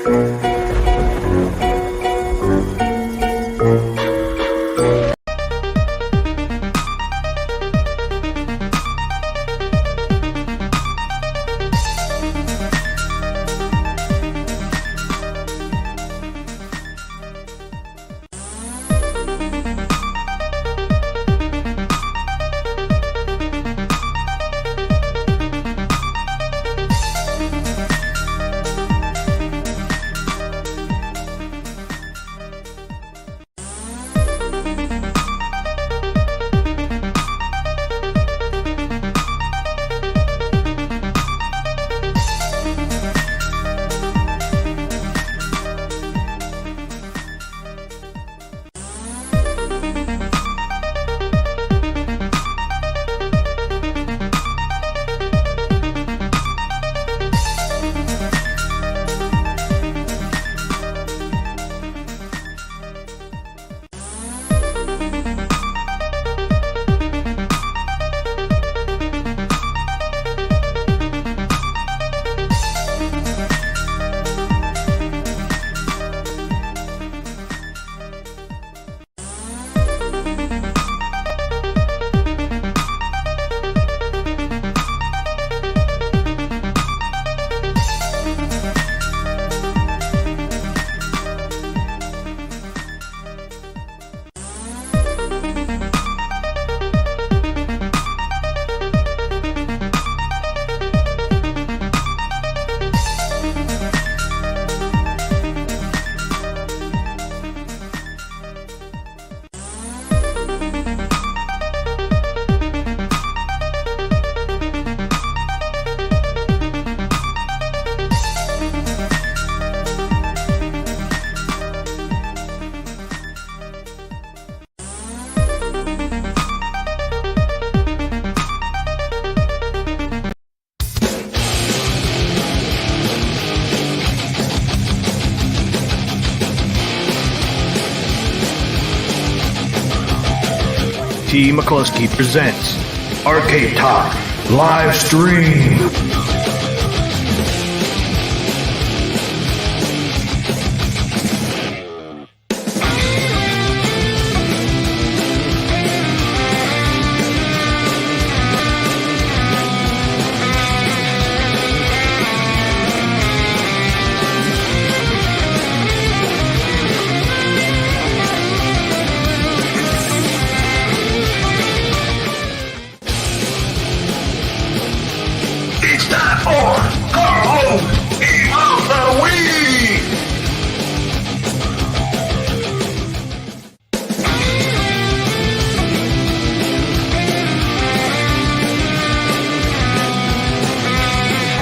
T. McCluskey presents Arcade Talk Live Stream.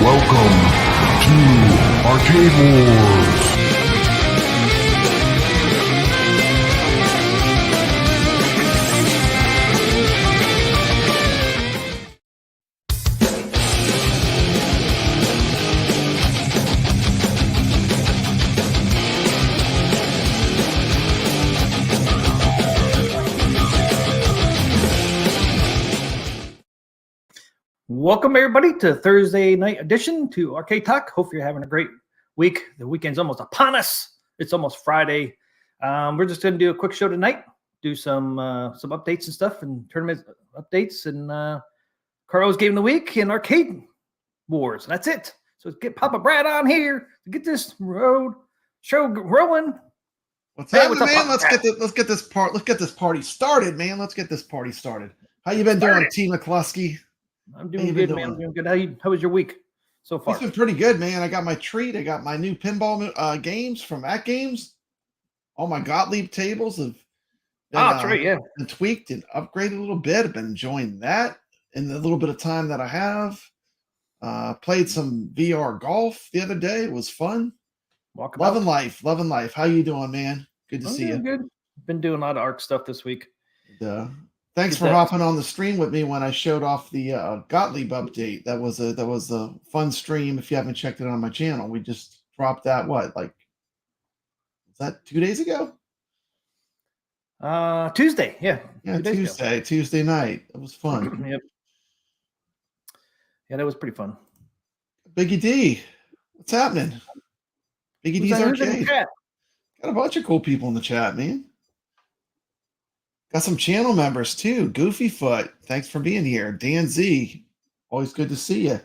Welcome to Arcade Wars. Welcome, everybody, to Thursday night edition to Arcade Talk. Hope you're having a great week. The weekend's almost upon us. It's almost Friday. We're just going to do a quick show tonight, do some updates and stuff, and tournament updates, and Carl's Game of the Week and Arcade Wars. That's it. So get Papa Brad on here to get this show rolling. What's happening, man? Let's get this party started, man. Let's get this party started. How you been doing, T. McCluskey? I'm doing good, man. I'm doing good. How was your week so far? It's been pretty good, man. I got my treat. I got my new pinball games from Atgames. All my Gottlieb tables have been tweaked and upgraded a little bit. I've been enjoying that in the little bit of time that I have. Played some VR golf the other day. It was fun. Loving life. How you doing, man? Good to see you. Good. Been doing a lot of ARC stuff this week. Thanks for hopping on the stream with me when I showed off the Gottlieb update. That was a fun stream. If you haven't checked it on my channel, we just dropped that. Was that 2 days ago? Tuesday. Yeah. Tuesday night. It was fun. Yep. Yeah, that was pretty fun. Biggie D, what's happening? Biggie D's Arcade. Got a bunch of cool people in the chat, man. Got some channel members too. Goofyfoot, thanks for being here. Dan Z, always good to see you. Of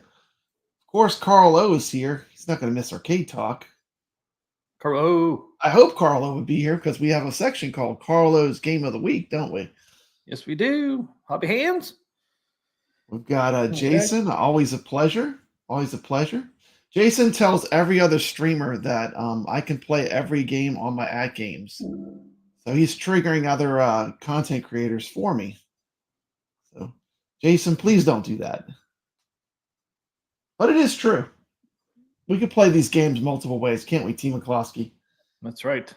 course, Carl O is here. He's not going to miss Arcade Talk. Carl O. I hope Carl O would be here because we have a section called Carl O's Game of the Week, don't we? Yes, we do. Hobby Hands. We've got Jason. Always a pleasure. Always a pleasure. Jason tells every other streamer that I can play every game on my Atgames. So he's triggering other content creators for me. So, Jason, please don't do that. But it is true. We could play these games multiple ways, can't we, T. McCloskey? That's right.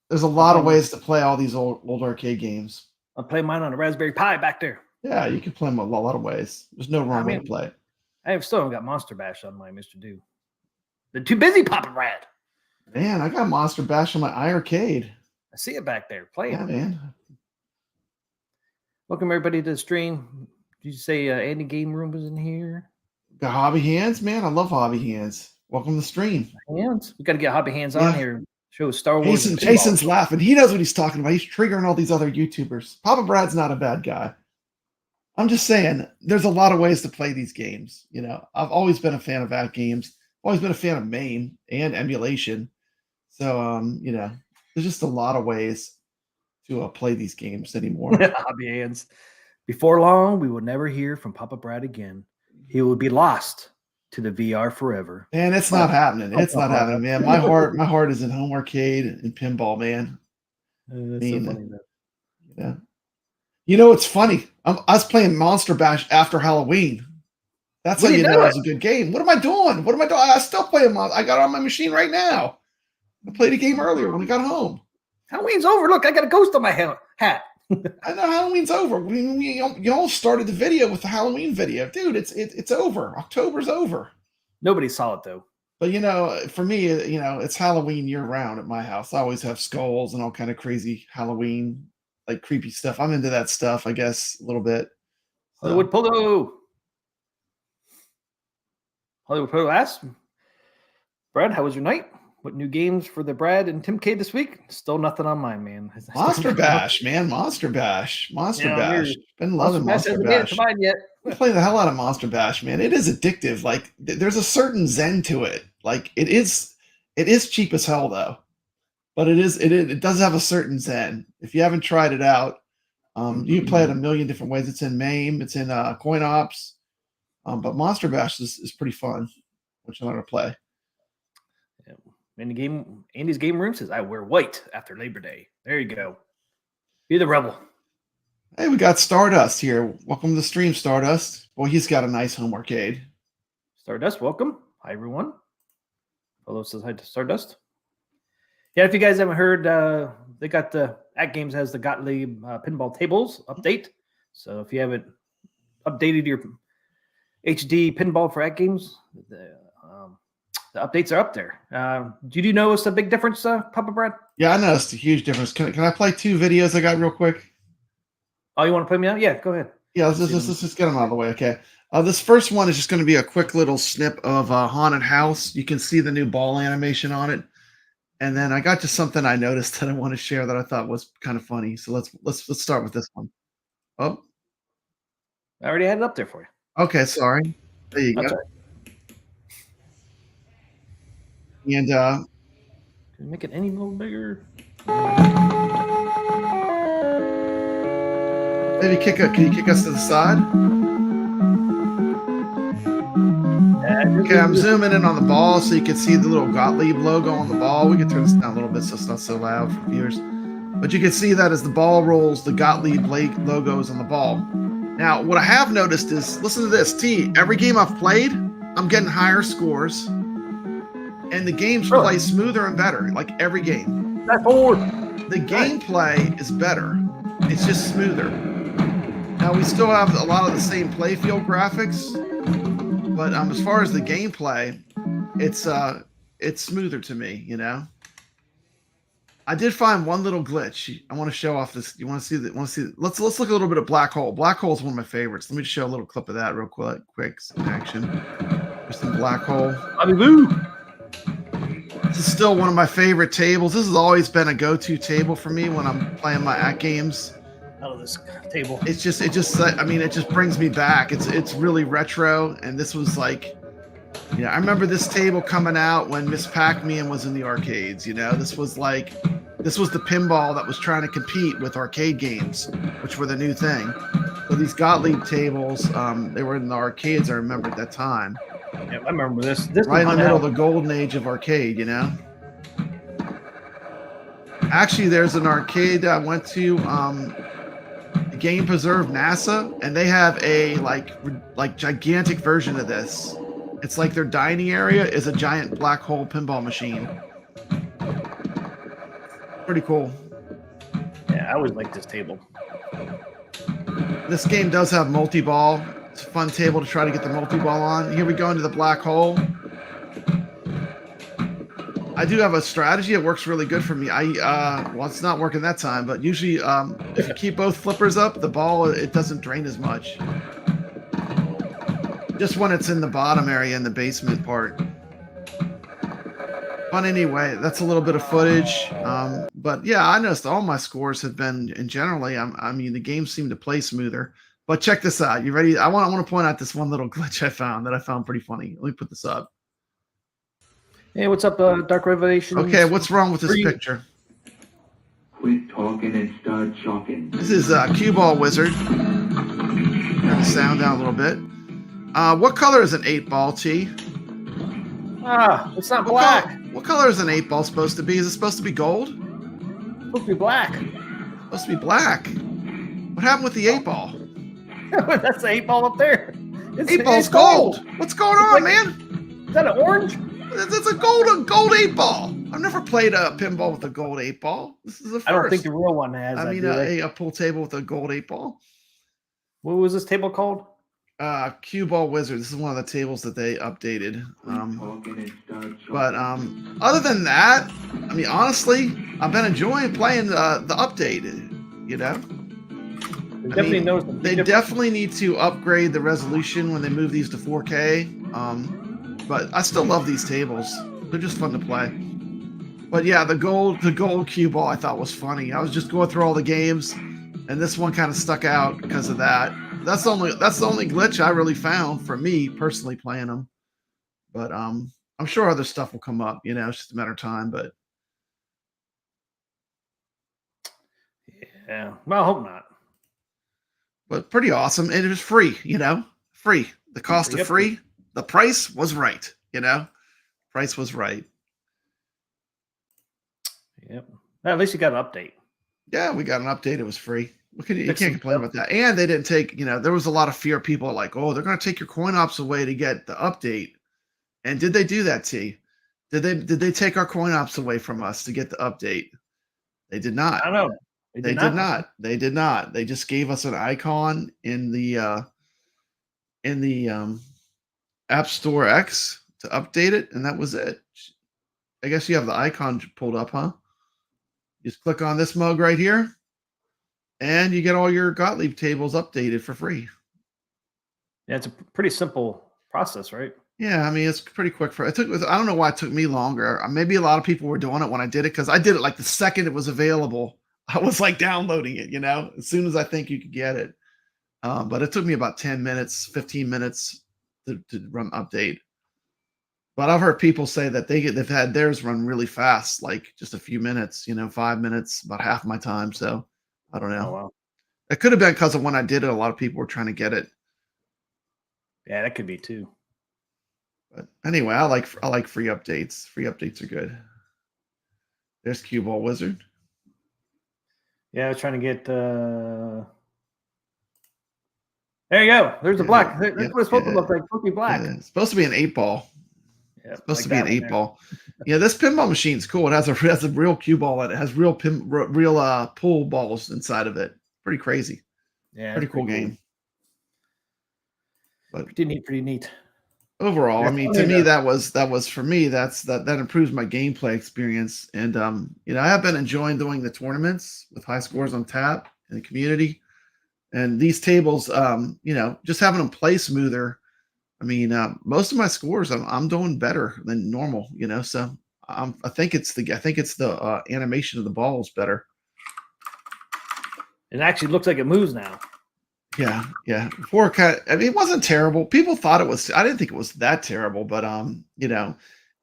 There's a lot of ways to play all these old arcade games. I'll play mine on a Raspberry Pi back there. Yeah, you can play them a lot of ways. There's no wrong way to play it. I still haven't got Monster Bash on my Mr. Do. They're too busy, Papa Brad. Man, I got Monster Bash on my iArcade. I see it back there playing. Yeah, man. Welcome everybody to the stream. Did you say Andy Game Room was in here? Got Hobby Hands, man. I love Hobby Hands. Welcome to the stream. Hands. We got to get Hobby Hands on here. Show Star Wars. Jason's laughing. He knows what he's talking about. He's triggering all these other YouTubers. Papa Brad's not a bad guy. I'm just saying, there's a lot of ways to play these games. You know, I've always been a fan of Atgames. Always been a fan of MAME and emulation. So, you know, there's just a lot of ways to play these games anymore. Hobby Hands. Before long, we will never hear from Papa Brad again. He will be lost to the VR forever. Man, it's not happening. It's not happening, man. My heart is in home arcade and pinball, man. That's so funny, man. Yeah. You know, it's funny. I was playing Monster Bash after Halloween. That's how you know it's a good game. What am I doing? I still play I got it on my machine right now. I played a game earlier when I got home. Halloween's over. Look, I got a ghost on my hat. I know Halloween's over. You all started the video with the Halloween video. Dude, it's over. October's over. Nobody saw it, though. But, you know, for me, you know, it's Halloween year-round at my house. I always have skulls and all kind of crazy Halloween, like, creepy stuff. I'm into that stuff, I guess, a little bit. So. Hollywood Polo. Hollywood Polo asks, Brad, how was your night? What new games for the Brad and Tim K this week? Still nothing on mine, man. Monster Bash, man. Monster Bash. Bash. Been loving Monster Bash. Mine yet. I'm playing the hell out of Monster Bash, man. It is addictive. Like, there's a certain zen to it. Like, it is cheap as hell, though. But it does have a certain zen. If you haven't tried it out, you can play it a million different ways. It's in MAME. It's in Coin Ops. But Monster Bash is pretty fun, which I'm going to play. Andy's Game Room says, I wear white after Labor Day. There you go. Be the rebel. Hey, we got Stardust here. Welcome to the stream, Stardust. Boy, he's got a nice home arcade. Stardust, welcome. Hi, everyone. Hello says hi to Stardust. Yeah, if you guys haven't heard, they got the Atgames has the Gottlieb pinball tables update. So if you haven't updated your HD pinball for Atgames, the updates are up there. Did you notice a big difference, Papa Brad? Yeah, I noticed a huge difference. Can I play 2 videos I got real quick? Oh, you want to play me out? Yeah, go ahead. Yeah, let's just get them out of the way. Okay. This first one is just going to be a quick little snip of Haunted House. You can see the new ball animation on it. And then I got just something I noticed that I want to share that I thought was kind of funny. So let's start with this one. Oh, I already had it up there for you. Okay, sorry. There you go. Right. And can you make it any little bigger? Maybe can you kick us to the side? Okay, I'm zooming in on the ball so you can see the little Gottlieb logo on the ball. We can turn this down a little bit so it's not so loud for viewers. But you can see that as the ball rolls, the Gottlieb logo is on the ball. Now, what I have noticed is, listen to this, T, every game I've played, I'm getting higher scores. And the games play smoother and better, like every game. That's forward. The gameplay is better. It's just smoother. Now, we still have a lot of the same playfield graphics, but as far as the gameplay, it's smoother to me, you know? I did find one little glitch. I want to show off this. You want to see that? Let's look a little bit at Black Hole. Black Hole is one of my favorites. Let me just show a little clip of that real quick. Some action. There's some Black Hole. Bobby Boo. This is still one of my favorite tables. This has always been a go-to table for me when I'm playing my Atgames. I love this table. It just brings me back. It's really retro, and this was like, I remember this table coming out when Miss Pac-Man was in the arcades. This was the pinball that was trying to compete with arcade games, which were the new thing. So these Gottlieb tables, they were in the arcades. I remember at that time. Yeah, I remember this. Right in the middle of the golden age of arcade, Actually, there's an arcade I went to, Game Preserve NASA, and they have a like gigantic version of this. It's like their dining area is a giant black hole pinball machine. Pretty cool. Yeah, I always like this table. This game does have multi-ball. It's a fun table to try to get the multi-ball on. Here we go into the black hole. I do have a strategy. It works really good for me. Well, it's not working that time, but usually if you keep both flippers up, the ball, it doesn't drain as much. Just when it's in the bottom area in the basement part. But anyway, that's a little bit of footage. But yeah, I noticed all my scores have been, and generally, I mean, the games seem to play smoother. But check this out. You ready? I want to point out this one little glitch I found pretty funny. Let me put this up. Hey, what's up, Dark Revelations? Okay, what's wrong with this picture? Quit talking and start chalking. This is Cue Ball Wizard. Turn the sound down a little bit. What color is an 8-ball, T? It's not black. What color is an 8-ball supposed to be? Is it supposed to be gold? It's supposed to be black. It's supposed to be black. What happened with the 8-ball? That's the 8-ball up there. 8-ball's gold. What's going on, man? Is that an orange? It's a gold 8-ball. I've never played a pinball with a gold 8-ball. This is the first. I don't think the real one has. A pool table with a gold 8-ball. What was this table called? Cue Ball Wizard. This is one of the tables that they updated. But other than that, I mean, honestly, I've been enjoying playing the update. They definitely need to upgrade the resolution when they move these to 4K. But I still love these tables. They're just fun to play. But yeah, the gold cue ball I thought was funny. I was just going through all the games, and this one kind of stuck out because of that. That's the only glitch I really found for me personally playing them. But I'm sure other stuff will come up. It's just a matter of time. But yeah, well, I hope not. But pretty awesome, and it was free. Free. The cost of free. The price was right. Price was right. Yep. Well, at least you got an update. Yeah, we got an update. It was free. You can't complain about that. And they didn't take, there was a lot of fear. People like, oh, they're going to take your coin ops away to get the update. And did they do that, T? Did they take our coin ops away from us to get the update? They did not. I don't know. They did not. They did not. They just gave us an icon in the App Store X to update it, and that was it. I guess you have the icon pulled up, huh? Just click on this mug right here, and you get all your Gottlieb tables updated for free. Yeah, it's a pretty simple process, right? Yeah, I mean, it's pretty quick. I don't know why it took me longer. Maybe a lot of people were doing it when I did it, because I did it like the second it was available. I was like downloading it, as soon as I think you could get it. But it took me about 10 minutes, 15 minutes to run update. But I've heard people say that they've had theirs run really fast, like just a few minutes, 5 minutes, about half my time. So I don't know. Oh, wow. It could have been because of when I did it. A lot of people were trying to get it. Yeah, that could be too. But anyway, I like free updates. Free updates are good. There's Cue Ball Wizard. Yeah, I was trying to get. There you go. There's the black. That's what it's supposed to look like. It's supposed to be black. Yeah, it's supposed to be an 8-ball. Yeah, it's supposed to be an 8-ball. Yeah, this pinball machine's cool. It has a real cue ball in it. It has real pool balls inside of it. Pretty crazy. Yeah, pretty cool game. But pretty neat. Overall, I mean, to me, that was for me. That improves my gameplay experience, and I have been enjoying doing the tournaments with high scores on tap in the community, and these tables, just having them play smoother. I mean, most of my scores, I'm doing better than normal, so I think it's the animation of the ball is better. It actually looks like it moves now. Yeah. Before it wasn't terrible. People thought it was. I didn't think it was that terrible, but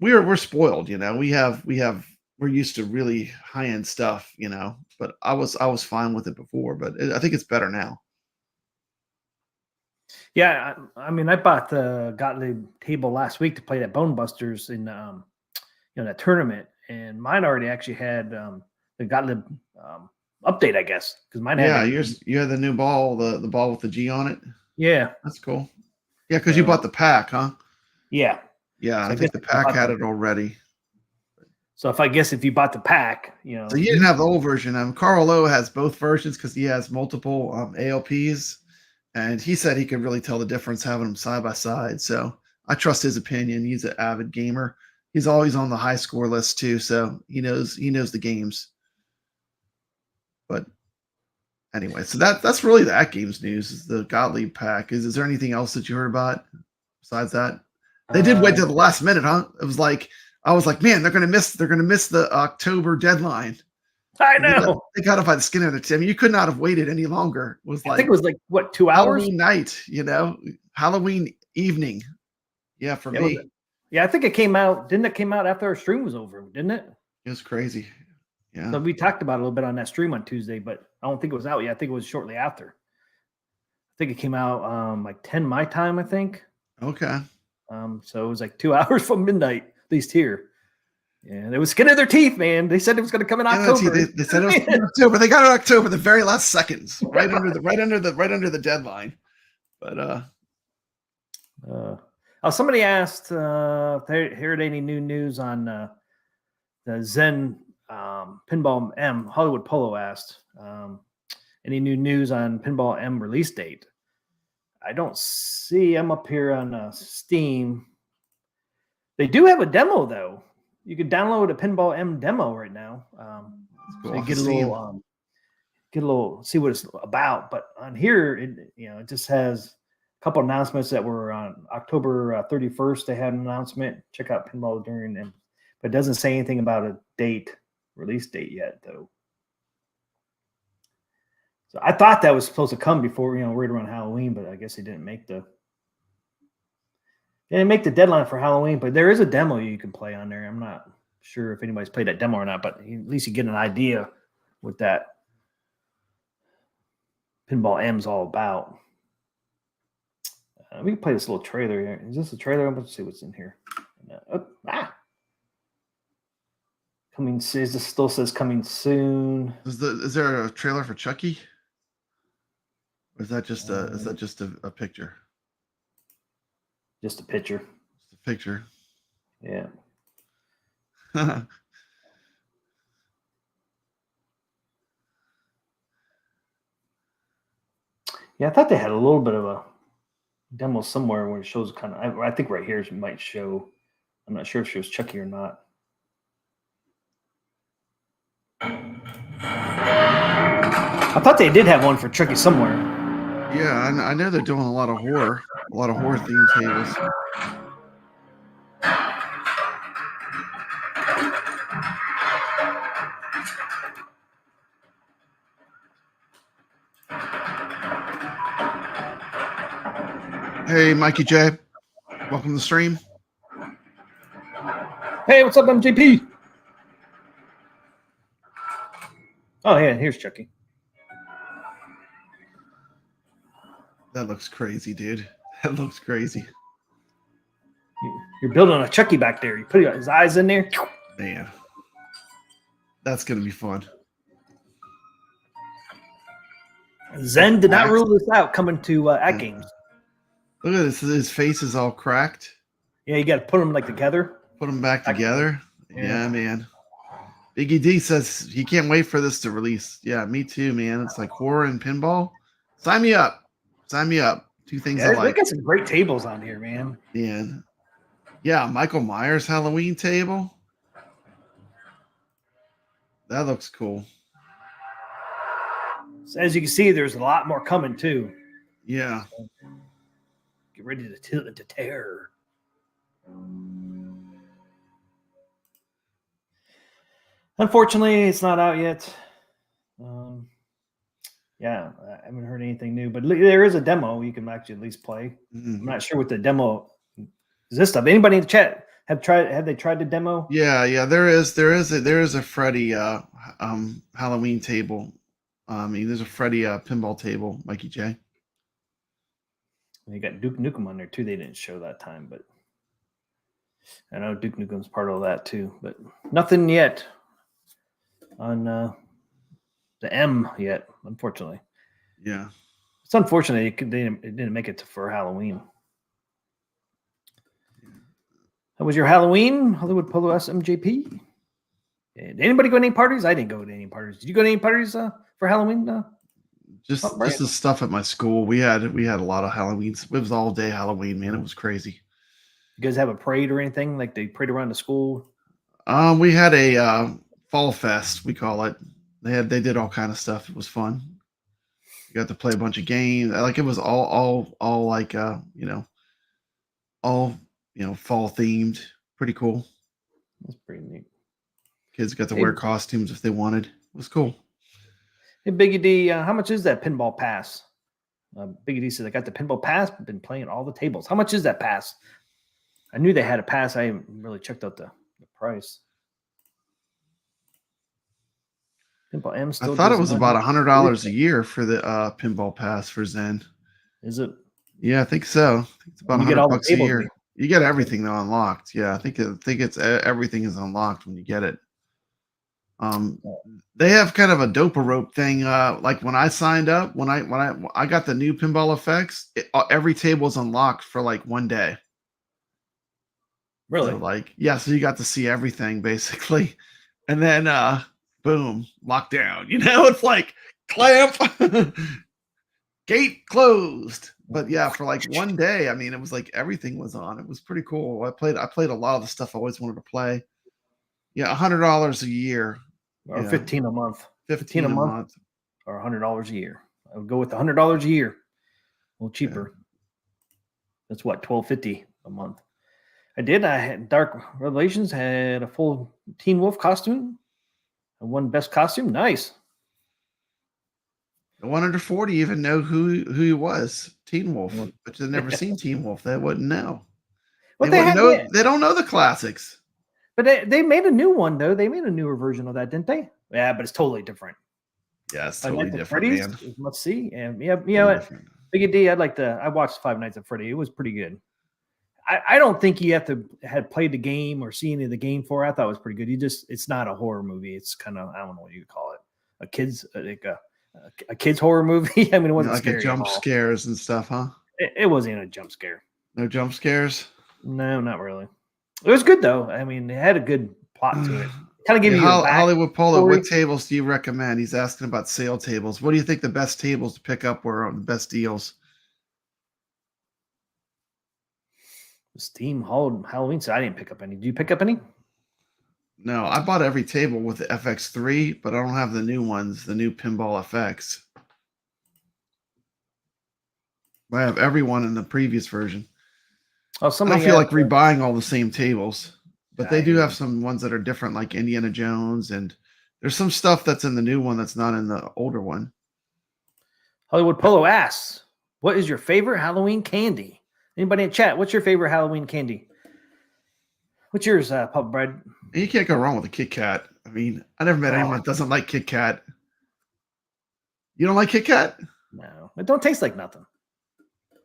we're spoiled. We're used to really high end stuff. But I was fine with it before, but I think it's better now. Yeah, I mean, I bought the Gottlieb table last week to play at Bone Busters in that tournament, and mine already actually had the Gottlieb update, I guess, because mine had you had the new ball, the ball with the G on it. Yeah, that's cool. Yeah, because you bought the pack, huh? Yeah, so I think the pack had it already. So if you bought the pack, so you didn't have the old version. Carl Lowe has both versions because he has multiple ALPs, and he said he could really tell the difference having them side by side. So I trust his opinion. He's an avid gamer. He's always on the high score list too, so he knows the games. But anyway, so that's really the Atgames news. Is the Gottlieb pack. Is there anything else that you heard about besides that? They did wait till the last minute, huh? It was like I was like, man, they're gonna miss the October deadline. I know. They got it by the skin of their teeth. I mean, you could not have waited any longer. It was I think it was like what, 2 hours? Halloween night, Halloween evening. Yeah, for me. Yeah, I think it came out. Didn't it came out after our stream was over? Didn't it? It was crazy. Yeah. So we talked about it a little bit on that stream on Tuesday, but I don't think it was out yet. I think it was shortly after. I think it came out like 10 my time, I think. Okay. So it was like 2 hours from midnight, at least here. Yeah, they was skin of their teeth, man. They said it was going to come in October. They said it was in October. They got it in October, the very last seconds, right under the deadline. But somebody asked if they heard any new news on the Zen Pinball M. Hollywood Polo asked any new news on Pinball M release date. I don't see. I'm up here on Steam. They do have a demo though. You can download a Pinball M demo right now. So you get a little, see what it's about. But on here, it just has a couple announcements that were on October 31st. They had an announcement. Check out Pinball during them, but it doesn't say anything about a release date yet, though. So I thought that was supposed to come before, right around Halloween, but I guess they didn't make the deadline for Halloween. But there is a demo you can play on there. I'm not sure if anybody's played that demo or not, but at least you get an idea what that Pinball M's all about. We can play this little trailer here. Is this a trailer? Let's see what's in here. Coming soon. This still says coming soon. Is there a trailer for Chucky? Or is that just a picture? Just a picture. Just a picture. Yeah. Yeah, I thought they had a little bit of a demo somewhere where it shows kind of. I think right here it might show. I'm not sure if it shows Chucky or not. I thought they did have one for Chucky somewhere. Yeah, I know they're doing a lot of horror themed tables. Hey, Mikey J. Welcome to the stream. Hey, what's up, MJP? Oh, yeah, here's Chucky. That looks crazy, dude. That looks crazy. You're building a Chucky back there. You put his eyes in there. Man, that's going to be fun. Zen did not rule this out coming to Atgames. Look at this. His face is all cracked. Yeah, you got to put them together. Put them back together. Yeah, man. Biggie D says he can't wait for this to release. Yeah, me too, man. It's like horror and pinball. Sign me up. Sign me up. Two things I like. They got some great tables on here, man. Yeah, Michael Myers Halloween table. That looks cool. So as you can see, there's a lot more coming too. Yeah. Get ready to tilt into terror. Unfortunately, it's not out yet. Yeah, I haven't heard anything new, but there is a demo you can actually at least play. I'm not sure what the demo is. This stuff. Anybody in the chat have they tried the demo? Yeah. There is a Freddy Halloween table. There's a Freddy pinball table, Mikey J. And you got Duke Nukem on there too. They didn't show that time, but I know Duke Nukem's part of that too. But nothing yet on the M yet, unfortunately. Yeah, it's unfortunate it didn't make it for Halloween. How was your Halloween, Hollywood Polo SMJP? Did anybody go to any parties? I didn't go to any parties. Did you go to any parties for Halloween? Just the stuff at my school. We had a lot of Halloweens. It was all day Halloween, man. It was crazy. You guys have a parade or anything? Like they parade around the school? We had a fall fest, we call it. They did all kind of stuff. It was fun. You got to play a bunch of games. Like it was all like fall themed. Pretty cool. That's pretty neat. Kids got to wear costumes if they wanted. It was cool. Hey, Biggie D, how much is that pinball pass? Biggie D says, I got the pinball pass, been playing all the tables. How much is that pass? I knew they had a pass. I haven't really checked out the price. Pinball M still. I thought it was about $100 a year for the pinball pass for Zen. Is it? Yeah, I think so. I think it's about $100 a year. You get everything though unlocked. Yeah, I think it's everything is unlocked when you get it. They have kind of a dope-a-rope thing. Like when I signed up, when I got the new pinball effects, every table was unlocked for like one day. Really? So so you got to see everything basically, and then boom, lockdown. It's like clamp, gate closed. But yeah, for like one day, I mean, it was like everything was on. It was pretty cool. I played a lot of the stuff I always wanted to play. Yeah, $100 a year. Or $15 a month. $15 a month. Or $100 a year. I would go with $100 a year. A little cheaper. Yeah. That's what, $12.50 a month. I had Dark Revelations, had a full Teen Wolf costume. I won best costume. Nice. The 140 even know who he was, Teen Wolf, but they've never seen Teen Wolf. They wouldn't know. Well, they don't know the classics. But they made a new one though. They made a newer version of that, didn't they? Yeah, but it's totally different. Yeah, it's totally different. Man. Let's see. And Big D, I watched Five Nights at Freddy. It was pretty good. I don't think you have to had played the game or seen any of the game for. I thought it was pretty good. It's not a horror movie. It's kind of, I don't know what you call it. A kid's horror movie. I mean, it wasn't like a jump scares and stuff, huh? It wasn't a jump scare. No jump scares? No, not really. It was good though. I mean, it had a good plot to it. Kind of give you Hollywood Polo. What tables do you recommend? He's asking about sale tables. What do you think the best tables to pick up were on the best deals? Steam Halloween. So I didn't pick up any. Did you pick up any? No, I bought every table with the FX3, but I don't have the new ones, the new Pinball FX. I have everyone in the previous version. I don't feel like rebuying all the same tables, but they do have some ones that are different, like Indiana Jones, and there's some stuff that's in the new one that's not in the older one. Hollywood Polo asks, what is your favorite Halloween candy? Anybody in chat, what's your favorite Halloween candy? What's yours, Pub Bread? You can't go wrong with a Kit Kat. I mean, I never met anyone that doesn't like Kit Kat. You don't like Kit Kat? No, it don't taste like nothing.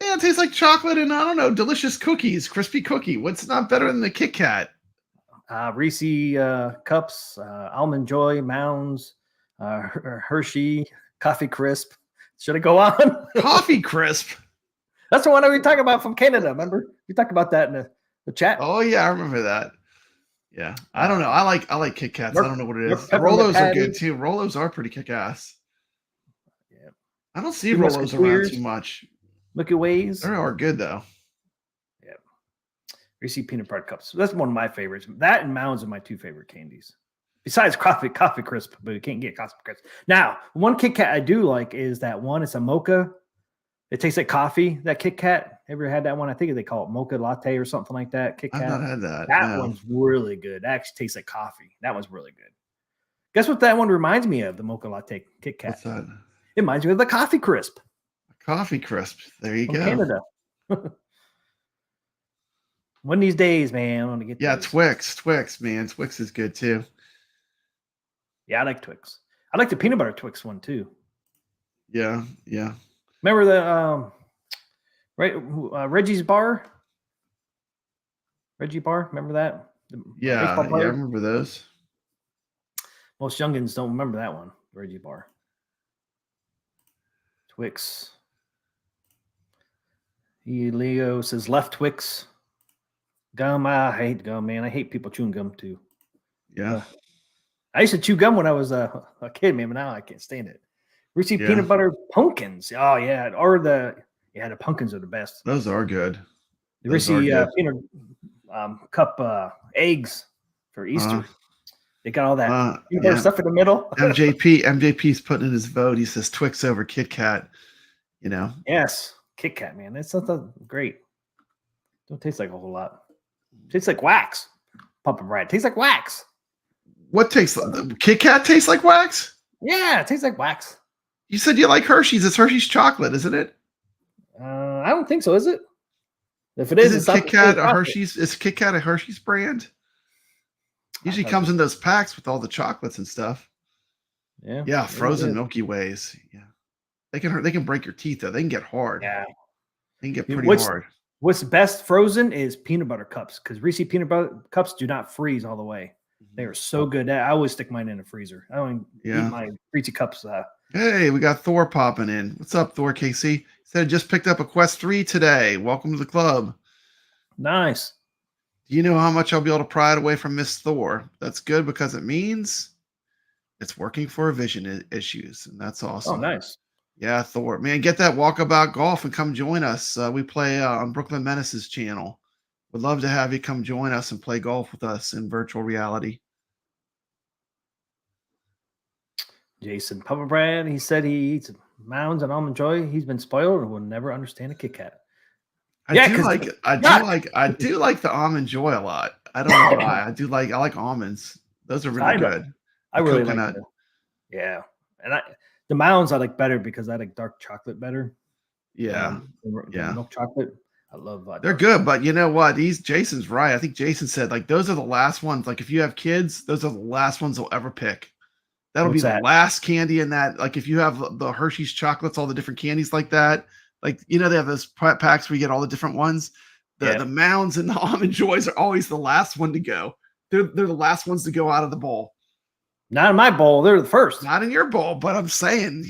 Yeah, it tastes like chocolate and, I don't know, delicious cookies, crispy cookie. What's not better than the Kit Kat? Reese Cups, Almond Joy, Mounds, Hershey, Coffee Crisp. Should I go on? Coffee Crisp? That's the one we talked about from Canada, remember? We talked about that in the chat. Oh, yeah, I remember that. Yeah, I don't know. I like Kit Kats. I don't know what it is. Rolos are good, too. Rolos are pretty kick-ass. Yeah. I don't see Rolos around too much. Milky Ways. They are good, though. Yeah. Reese Peanut Butter Cups. That's one of my favorites. That and Mounds are my two favorite candies. Besides Coffee Crisp, but you can't get Coffee Crisp. Now, one Kit Kat I do like is that one. It's a mocha. It tastes like coffee, that Kit Kat. Ever had that one? I think they call it mocha latte or something like that. Kit Kat. I've not had that. That one's really good. That actually tastes like coffee. That one's really good. Guess what that one reminds me of? The Mocha Latte Kit Kat. What's that? It reminds me of the Coffee Crisp. Coffee Crisp. There you from go. Canada. One of these days, man, I want to get those. Twix, man. Twix is good too. Yeah, I like Twix. I like the peanut butter Twix one too. Yeah. Remember the Reggie's Bar? Reggie Bar, remember that? Yeah, I remember those. Most youngins don't remember that one, Reggie Bar. Twix. Leo says left Twix. Gum. I hate gum, man. I hate people chewing gum too. Yeah. I used to chew gum when I was a kid, man, but now I can't stand it. Reese's peanut butter pumpkins. Oh, yeah. Or the pumpkins are the best. Those are good. The Reese's peanut cup eggs for Easter. They got all that peanut butter stuff in the middle. MJP's putting in his vote. He says Twix over Kit Kat. You know? Yes. Kit Kat, man. That's something great. Don't taste like a whole lot. Tastes like wax. Pumpkin bread. Tastes like wax. What tastes like Kit Kat tastes like wax? Yeah, it tastes like wax. You said you like Hershey's. It's Hershey's chocolate, isn't it? I don't think so, is it? If it is, it's Kit Kat a Hershey's. Is Kit Kat a Hershey's brand? Usually comes in those packs with all the chocolates and stuff. Yeah. Yeah, frozen Milky Ways. Yeah. They can break your teeth though. They can get hard. Yeah. They can get pretty hard. What's best frozen is peanut butter cups because Reese's peanut butter cups do not freeze all the way. They are so good. I always stick mine in the freezer. I don't eat my Reese's cups. Hey, we got Thor popping in. What's up, Thor KC? Said just picked up a Quest 3 today. Welcome to the club. Nice. Do you know how much I'll be able to pry it away from Miss Thor? That's good because it means it's working for vision issues, and that's awesome. Oh, nice. Yeah, Thor. Man, get that Walkabout Golf and come join us. We play on Brooklyn Menace's channel. Would love to have you come join us and play golf with us in virtual reality. Jason Papa Brad, he said he eats Mounds and Almond Joy. He's been spoiled and will never understand a Kit Kat. I do like the Almond Joy a lot. I don't know why. I like almonds. Those are really good. I really like them. Yeah. And the Mounds I like better because I like dark chocolate better. Yeah. Milk chocolate. I love they're good, but you know what? Jason's right. I think Jason said like those are the last ones. Like if you have kids, those are the last ones they'll ever pick. That'll be the last candy in that. Like if you have the Hershey's chocolates, all the different candies like that. Like they have those packs where you get all the different ones. The Mounds and the Almond Joys are always the last one to go. They're the last ones to go out of the bowl. Not in my bowl. They're the first. Not in your bowl, but I'm saying,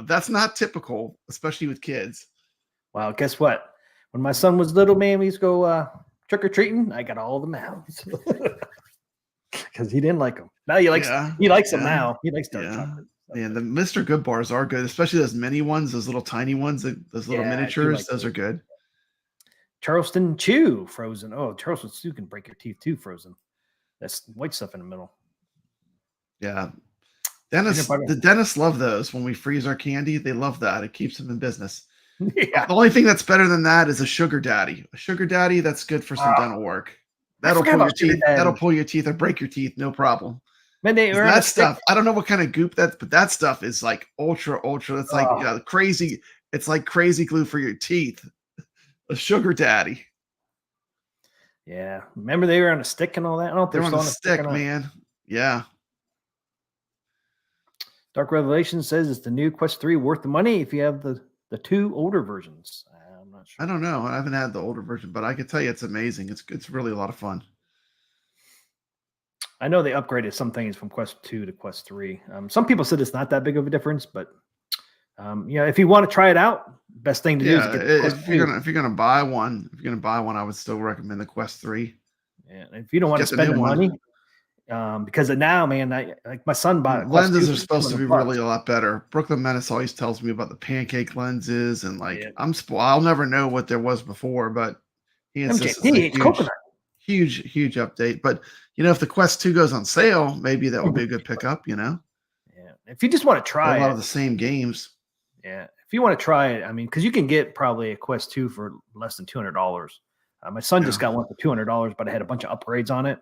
that's not typical, especially with kids. Well, guess what? When my son was little, man, we used to go trick-or-treating. I got all the Mounds. Because he didn't like them. Now he likes them now. He likes dark chocolate. Yeah, the Mr. Good bars are good, especially those mini ones, those little tiny ones, those little miniatures. Those are good. Charleston Chew frozen. Oh, Charleston Chew can break your teeth too frozen. That's white stuff in the middle. Yeah. The dentists love those when we freeze our candy. They love that. It keeps them in business. Yeah. The only thing that's better than that is a sugar daddy. A sugar daddy that's good for some dental work. That'll pull your teeth. That'll pull your teeth or break your teeth, no problem. That stuff, I don't know what kind of goop that's, but that stuff is like ultra. It's like crazy. It's like crazy glue for your teeth. A sugar daddy. Yeah, remember they were on a stick and all that. I don't know if they're on a stick, man. Yeah. Dark Revelation says it's the new Quest 3 worth the money if you have the two older versions. I'm not sure. I don't know. I haven't had the older version, but I can tell you it's amazing. It's really a lot of fun. I know they upgraded some things from Quest 2 to Quest 3. Some people said it's not that big of a difference, but if you want to try it out, best thing to do is get if you're gonna buy one, I would still recommend the Quest 3. Yeah, if you don't want to spend the money, because now, man, like my son bought lenses are supposed to be really a lot better. Brooklyn Menace always tells me about the pancake lenses, and I'll never know what there was before, but he insists it's coconut. Huge update. But if the Quest 2 goes on sale, maybe that would be a good pickup. Yeah, if you just want to try a lot of the same games. Yeah, if you want to try it, I mean, because you can get probably a Quest 2 for less than $200. My son just got one for $200, but it had a bunch of upgrades on it.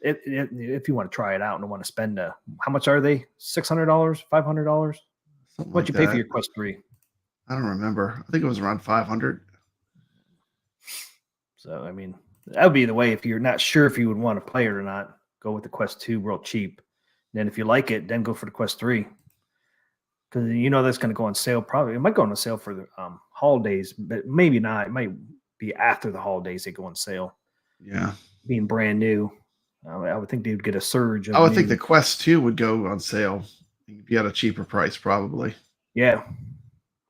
If you want to try it out and want to spend, how much are they? $600, $500? What you pay for your Quest 3? I don't remember. I think it was around 500. So I mean, that would be the way if you're not sure if you would want to play it or not. Go with the Quest 2 real cheap. Then if you like it, then go for the Quest 3. Because that's going to go on sale. Probably it might go on sale for the holidays, but maybe not. It might be after the holidays they go on sale. Yeah, being brand new, I would think they'd get a surge. I would think the Quest 2 would go on sale. You'd be at a cheaper price, probably. Yeah,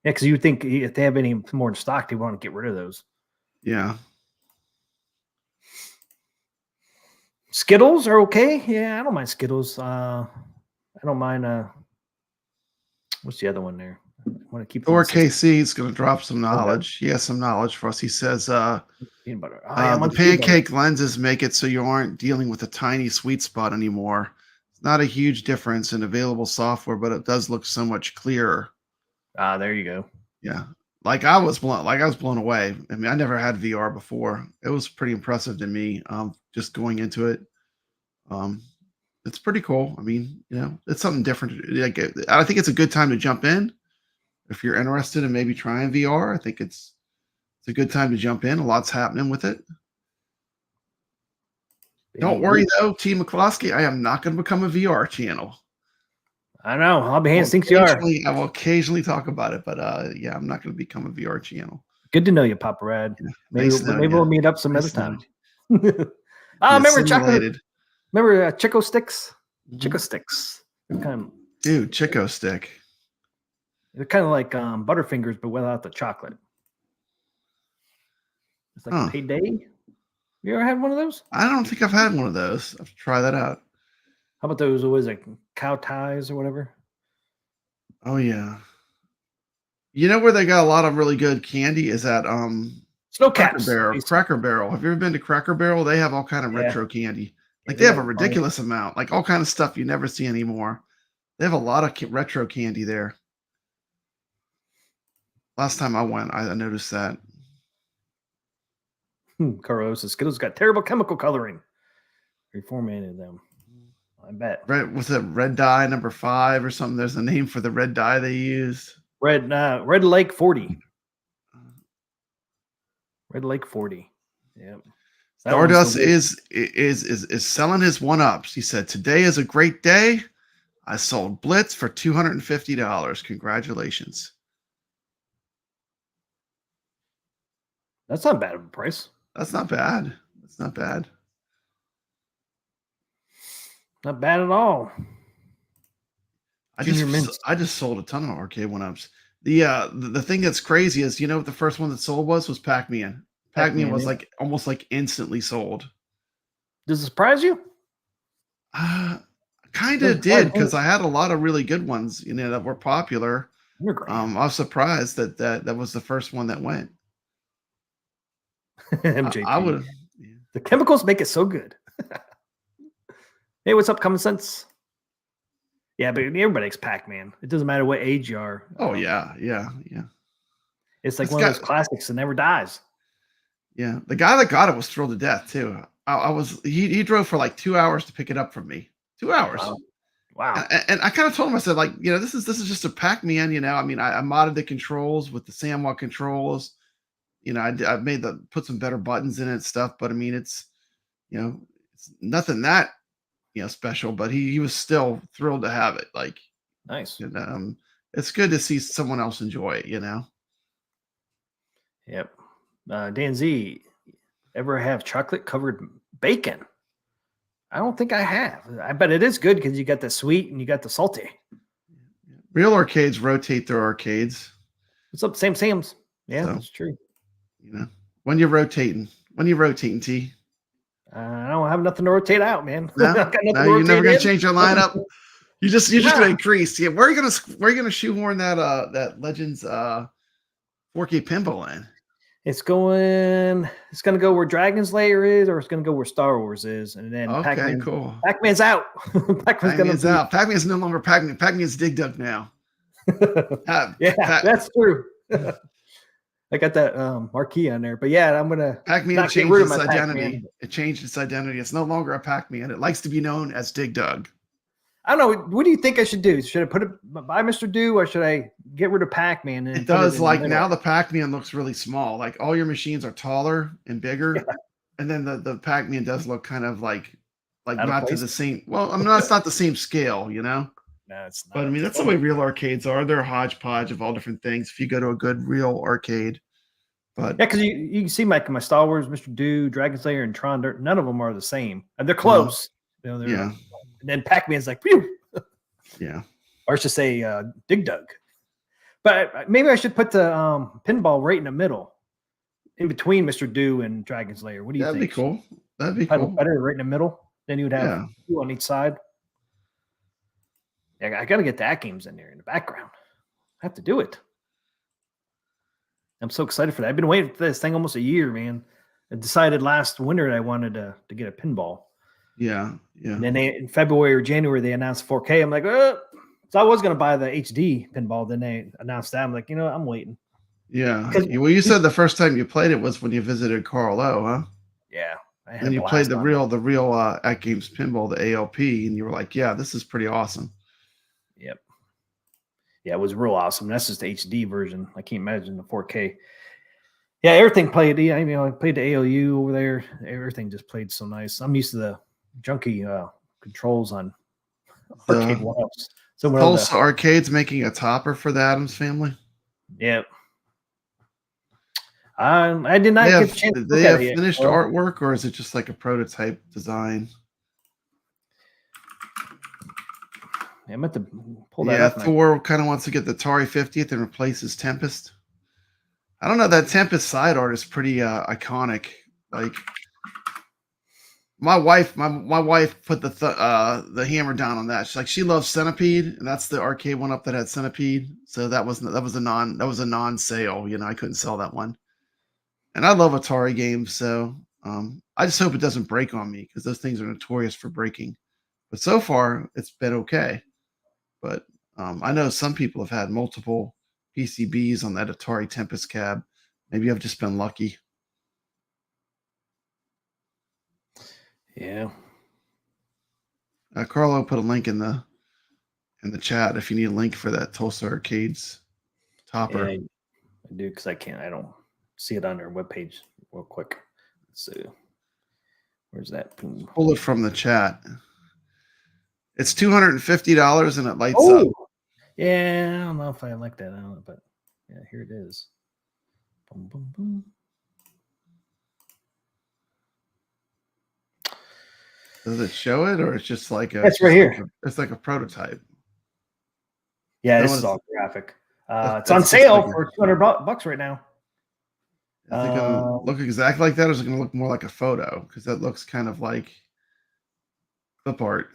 because you would think if they have any more in stock, they want to get rid of those. Yeah. Skittles are okay. Yeah, I don't mind Skittles. I don't mind. What's the other one there? I want to keep. Or KC is going to drop some knowledge. He has some knowledge for us. He says, peanut butter. the pancake lenses make it so you aren't dealing with a tiny sweet spot anymore. It's not a huge difference in available software, but it does look so much clearer. There you go. Yeah. I was blown away. I mean, I never had VR before. It was pretty impressive to me. Just going into it. It's pretty cool. I mean, it's something different. I think it's a good time to jump in. If you're interested in maybe trying VR, I think it's a good time to jump in. A lot's happening with it. Don't worry though, T. McCloskey, I am not going to become a VR channel. I know. I'll be hands thinks you are. I will occasionally talk about it, but yeah, I'm not going to become a VR channel. Good to know you, Papa Rad. Yeah, maybe we'll meet up some other time. Remember chocolate? Remember Chico Sticks? Mm-hmm. Chico Sticks. Dude, Chico Stick. They're kind of like Butterfingers, but without the chocolate. It's like a payday. You ever had one of those? I don't think I've had one of those. I have to try that out. How about those? What is it? Cow ties or whatever? Oh yeah. You know where they got a lot of really good candy is at Snow Caps. Cracker Barrel. Have you ever been to Cracker Barrel? They have all kind of retro candy. They have a ridiculous amount, like all kind of stuff you never see anymore. They have a lot of retro candy there. Last time I went, I noticed that. Carlos says Skittles got terrible chemical coloring. Reformatted them. I bet. Was it red dye number 5 or something? There's a name for the red dye they use. Red Lake 40. Red Lake 40. Yeah. Stardust is selling his one-ups. He said, "Today is a great day. I sold Blitz for $250. Congratulations." That's not bad of a price. That's not bad. That's not bad. Not bad at all. I just sold a ton of arcade one-ups. The thing that's crazy is, what the first one that sold was Pac-Man. Pac-Man was almost instantly sold. Does it surprise you? Kind of did, because I had a lot of really good ones, that were popular. I was surprised that was the first one that went. MJP. I would. Yeah. The chemicals make it so good. Hey, what's up, Common Sense? Yeah, but everybody likes Pac-Man. It doesn't matter what age you are. Oh yeah. It's like one of those classics that never dies. Yeah, the guy that got it was thrilled to death too. He drove for like 2 hours to pick it up from me. 2 hours. Wow. And I kind of told him, I said, this is just a Pac-Man. I mean, I modded the controls with the SamWa controls. I put some better buttons in it and stuff, but I mean, it's nothing that, special, but he was still thrilled to have it. Nice. And, it's good to see someone else enjoy it, Yep. Dan Z, ever have chocolate covered bacon? I don't think I have. I bet it is good because you got the sweet and you got the salty. Real arcades rotate their arcades. What's up, Sam Sam's? Yeah, that's true. When you're rotating, T. I don't have nothing to rotate out, man. No, you're never gonna change your lineup. You're just gonna increase. Yeah, where are you gonna shoehorn that Legends 4K pinball in? It's gonna go where Dragon's Lair is, or it's gonna go where Star Wars is, and then cool. Pac-Man's out. Pac-Man's out. Pac-Man's no longer Pac-Man. Pac-Man's Dig Dug now. That's true. I got that marquee on there. But yeah, I'm gonna Pac-Man not get changed rid of its my identity. Pac-Man. It changed its identity. It's no longer a Pac-Man. It likes to be known as Dig Dug. I don't know. What do you think I should do? Should I put it by Mr. Do, or should I get rid of Pac-Man? And It does. Like now, the Pac-Man looks really small. Like all your machines are taller and bigger, and then the Pac-Man does look kind of like not to the same. Well, I mean, it's not the same scale, you know. No, it's not. But I mean, that's the way real arcades are. They're a hodgepodge of all different things. If you go to a good real arcade, but yeah, because you can see my Star Wars, Mr. Do, Dragon Slayer, and Tron. None of them are the same, and they're close. You know, yeah. And then Pac-Man's like, phew. Yeah. Or I should say, Dig Dug. But maybe I should put the pinball right in the middle, in between Mr. Do and Dragon Slayer. What do you think? That'd be cool. That'd be cool. Better right in the middle. Then you would have two on each side. Yeah, I got to get the Atgames in there in the background. I have to do it. I'm so excited for that. I've been waiting for this thing almost a year, man. I decided last winter that I wanted to get a pinball. Yeah, yeah. And then in February or January, they announced 4K. I'm like, so I was going to buy the HD pinball. Then they announced that. I'm like, I'm waiting. Yeah. Well, you said the first time you played it was when you visited Carl O, huh? Yeah. And you played the real Atgames pinball, the ALP, and you were like, yeah, this is pretty awesome. Yep. Yeah, it was real awesome. That's just the HD version. I can't imagine the 4K. Yeah, everything played. I played the ALU over there. Everything just played so nice. I'm used to the junky controls on arcade one-ups. So Tulsa Arcade's making a topper for the Addams Family. Yep. I did not get a chance to look at it yet. Finished artwork, or is it just like a prototype design? Yeah, I'm about to pull that up. Thor kind of wants to get the Atari 50th and replace his Tempest. I don't know. That Tempest side art is pretty iconic. Like my wife put the hammer down on that. She's like, she loves Centipede, and that's the arcade one up that had Centipede. So that was a non-sale. I couldn't sell that one. And I love Atari games, so I just hope it doesn't break on me, because those things are notorious for breaking. But so far, it's been okay. But I know some people have had multiple PCBs on that Atari Tempest cab. Maybe I've just been lucky. Yeah. Carlo put a link in the chat if you need a link for that Tulsa Arcades topper. Yeah, I do, because I don't see it on their webpage real quick. Let's see. Where's that? Pull it from the chat. It's $250 and it lights up. Yeah, I don't know if I like that, but yeah, here it is. Boom, boom, boom. Does it show it, or it's just like it's right here? It's like a prototype. Yeah, this is all graphic. It's on sale for $200 right now. Is it gonna look exactly like that, or is it gonna look more like a photo? Because that looks kind of like clip art.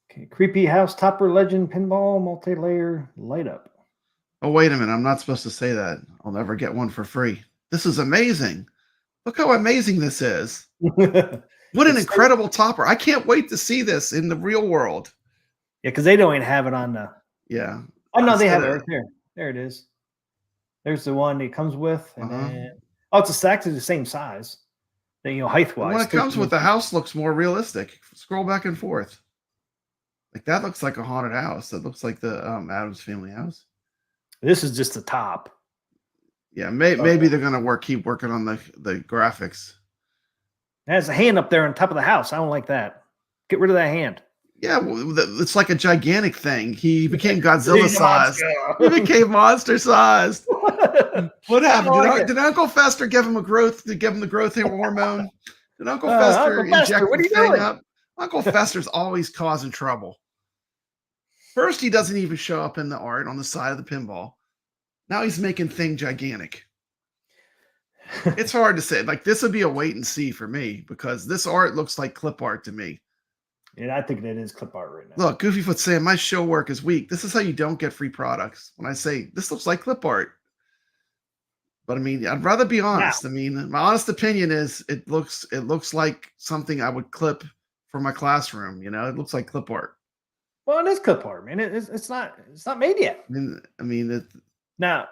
Okay, Creepy House Topper Legend Pinball Multi-Layer Light Up. Oh, wait a minute. I'm not supposed to say that. I'll never get one for free. This is amazing. Look how amazing this is. What an incredible topper. I can't wait to see this in the real world. Yeah, because they don't even have it on the... Yeah. Oh, no, they have it right there. There it is. There's the one it comes with. And then... Oh, it's exactly the same size. Then, height-wise. When it comes with, the house looks more realistic. Scroll back and forth. Like, that looks like a haunted house. That looks like the Addams Family house. This is just the top. Yeah, maybe they're gonna keep working on the graphics. There's a hand up there on top of the house. I don't like that. Get rid of that hand. Yeah, it's like a gigantic thing. He became Godzilla sized. He became monster sized. What happened? Did Uncle Fester give him the growth hormone? Did Uncle Fester inject the thing up? Uncle Fester's always causing trouble. First, he doesn't even show up in the art on the side of the pinball. Now he's making thing gigantic. It's hard to say. Like, this would be a wait and see for me, because this art looks like clip art to me. Yeah, I think that is clip art right now. Look, Goofyfoot's saying my show work is weak. This is how you don't get free products. When I say this looks like clip art. But I mean, I'd rather be honest. Wow. I mean, my honest opinion is it looks like something I would clip for my classroom. It looks like clip art. Well, it is clip art, man. It's not made yet. I mean, Now,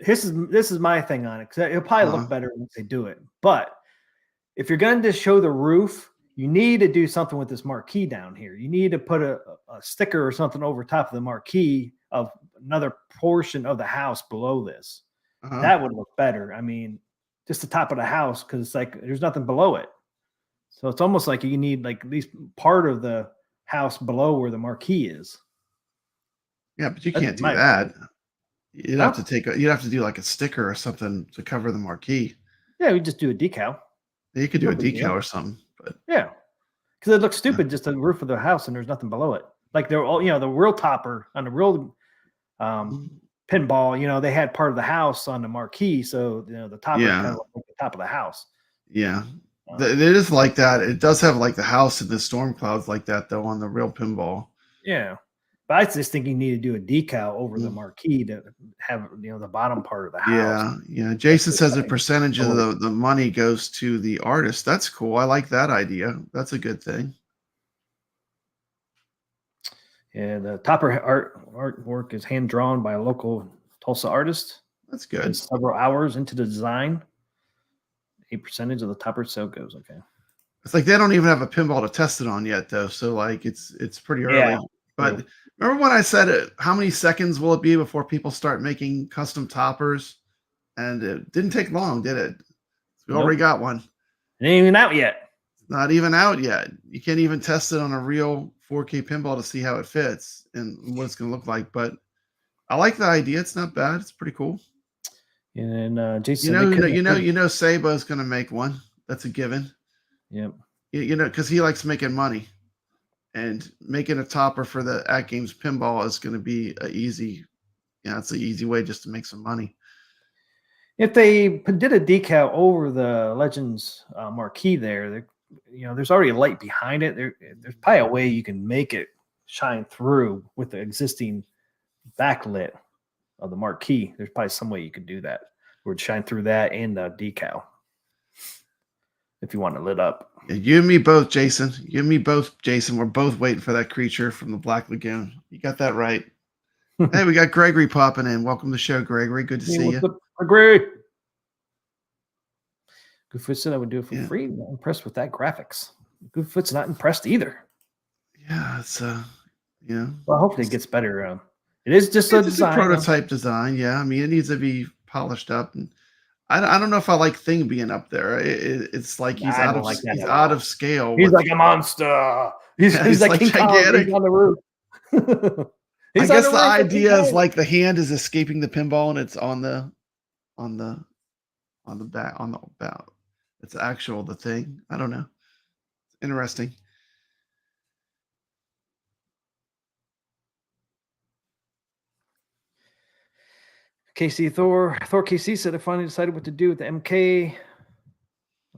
this is my thing on it, because it'll probably look better once they do it. But if you're going to show the roof, you need to do something with this marquee down here. You need to put a sticker or something over top of the marquee of another portion of the house below this. That would look better. I mean, just the top of the house, because it's like there's nothing below it. So it's almost like you need like at least part of the house below where the marquee is. Yeah, but you can't do that. You'd have to do like a sticker or something to cover the marquee. Yeah, we just do a decal. You could do a decal or something, but yeah, because it looks stupid just the roof of the house and there's nothing below it. Like they're all, the real topper on the real pinball, they had part of the house on the marquee, so the topper kind of looked like the top of the house. Yeah, it is like that. It does have like the house and the storm clouds like that though on the real pinball. Yeah. But I just think you need to do a decal over the marquee to have the bottom part of the house. Yeah. Jason says a percentage of the money goes to the artist. That's cool. I like that idea. That's a good thing. Yeah, the topper artwork is hand drawn by a local Tulsa artist. That's good. Several hours into the design. A percentage of the topper sale goes. Okay. It's like they don't even have a pinball to test it on yet, though. So like it's pretty early. Yeah. But remember when I said how many seconds will it be before people start making custom toppers? And it didn't take long, did it? We already got one. It ain't even out yet. It's not even out yet. You can't even test it on a real 4K pinball to see how it fits and what it's going to look like. But I like the idea. It's not bad. It's pretty cool. And Jason, Sabo's going to make one. That's a given. Yep. Because he likes making money. And making a topper for the Atgames pinball is going to be it's an easy way just to make some money. If they did a decal over the Legends marquee there's already a light behind it. There's probably a way you can make it shine through with the existing backlit of the marquee. There's probably some way you could do that, where it shine through that and the decal. If you want it lit up. You and me both, Jason. We're both waiting for that creature from the Black Lagoon. You got that right. Hey, we got Gregory popping in. Welcome to the show, Gregory. Good to see you. Gregory. Goodfoot said I would do it for free. I'm not impressed with that graphics. Goodfoot's not impressed either. Yeah, it's Well, hopefully it gets better. It is just a design. A prototype design. Yeah, I mean it needs to be polished up, and I don't know if I like Thing being up there. It's like he's out of scale. He's like a monster. He's like King gigantic Kong on the roof. I guess the idea is like the hand is escaping the pinball and it's on the back. It's the thing. I don't know. It's interesting. Thor KC said I finally decided what to do with the MK.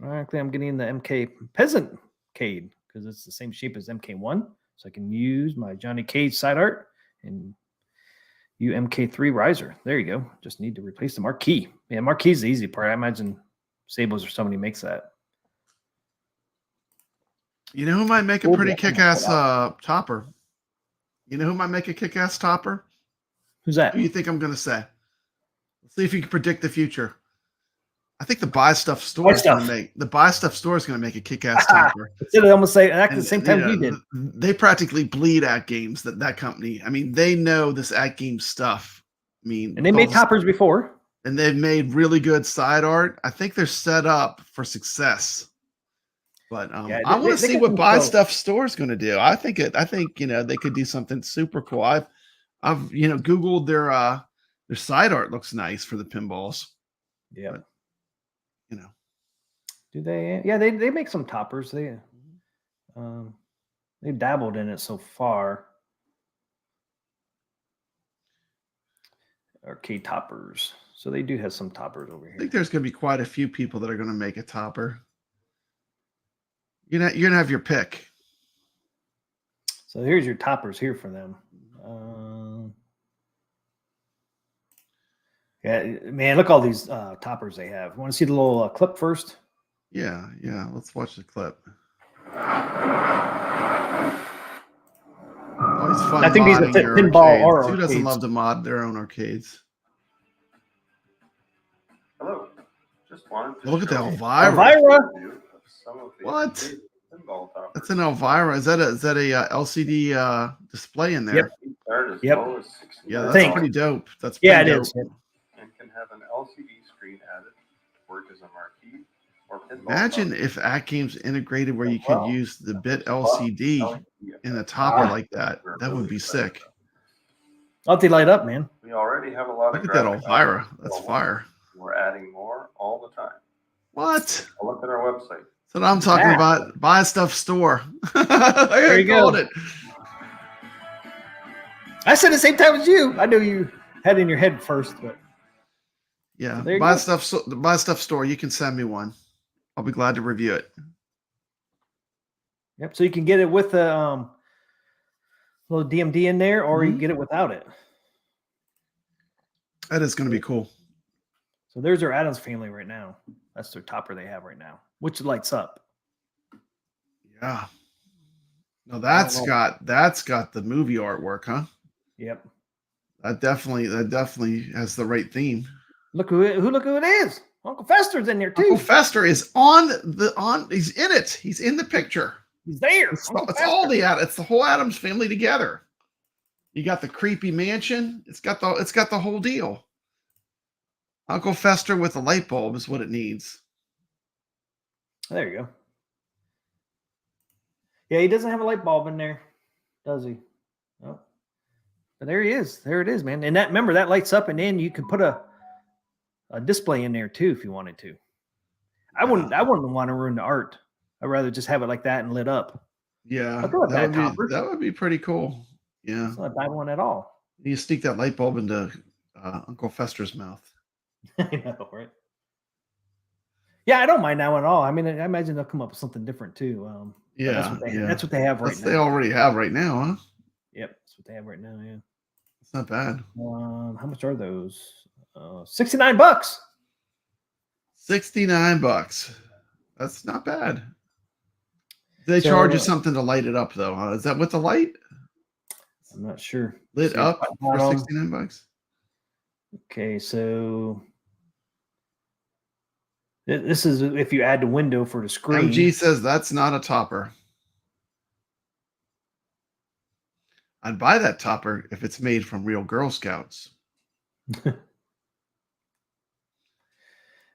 Ironically, I'm getting the MK Peasant Cade because it's the same shape as MK1. So I can use my Johnny Cage side art and MK3 riser. There you go. Just need to replace the marquee. Yeah, marquee's the easy part. I imagine Sables or somebody makes that. You know who might make a pretty kick-ass topper? You know who might make a kick-ass topper? Who's that? Who do you think I'm going to say? Let's see if you can predict the future. I think the Buy Stuff store is going to make a kick-ass topper. I almost say at the same time we did. They practically bleed Atgames, that company. I mean, they know this Atgames stuff. I mean, and they made toppers before. And they've made really good side art. I think they're set up for success. But I want to see what Buy Stuff store is going to do. I think they could do something super cool. I've Googled their side art looks nice for the pinballs. Yeah. But, do they? Yeah, they make some toppers. They've dabbled in it so far. Arcade toppers. So they do have some toppers over here. I think there's going to be quite a few people that are going to make a topper. You're going to have your pick. So here's your toppers here for them. Yeah, man, look all these toppers they have. Want to see the little clip first? Yeah. Let's watch the clip. Always fun I think these are modding your pinball arcades. or Who doesn't arcades. love to mod their own arcades? Hello. Just wanted to Look at the show Elvira. Elvira. you of some of the What? pinball toppers. That's an Elvira. Is that a LCD display in there? Yep. Start as Yep. low as $69 Yeah, that's Think. pretty dope. That's Yeah, pretty it dope. is. Yep. and can have an LCD screen added, work as a marquee or pinball. Imagine topper. if Atgames integrated where you Well, could use the bit well, LCD in the topper Ah. like that. That would be sick. I'll they light up, man. We already have a lot Look of at that graphic Elvira. options That's available. fire. We're adding more all the time. What? I'll look at our website. So I'm talking that? about buy stuff store. There you called go. it. I said the same time as you. I knew you had it in your head first, but Yeah, There you buy go. stuff. Buy stuff store. You can send me one. I'll be glad to review it. yep. So you can get it with a little DMD in there, or you can get it without it. That is going to be cool. So there's our Adams family right now. That's their topper they have right now, which lights up. Yeah. No, that's got the movie artwork, huh? Yep. That definitely has the right theme. Look who it is. Uncle Fester's in there too. Uncle Fester is he's in it. He's in the picture. He's there. It's Uncle all Fester. it's the whole Adams family together. You got the creepy mansion. It's got the whole deal. Uncle Fester with a light bulb is what it needs. There you go. Yeah, he doesn't have a light bulb in there, does he? No. But there he is. There it is, man. And remember that lights up, and then you can put a display in there too if you wanted to. I wouldn't want to ruin the art. I'd rather just have it like that and lit up. Yeah, That's not a bad topper. that would be pretty cool. Yeah, It's not a bad one at all. you sneak that light bulb into Uncle Fester's mouth. I know, right? Yeah, I don't mind that one at all. I mean, I imagine they'll come up with something different too. But Yeah, that's what they have right They now. already have right now, huh? Yep, that's what they have right now. Yeah. It's not bad. How much are those? $69. $69. That's not bad. They charge you something to light it up, though. Huh? Is that with the light? I'm not sure. Lit See, up for $69? Okay, so this is if you add the window for the screen. MG says that's not a topper. I'd buy that topper if it's made from real Girl Scouts.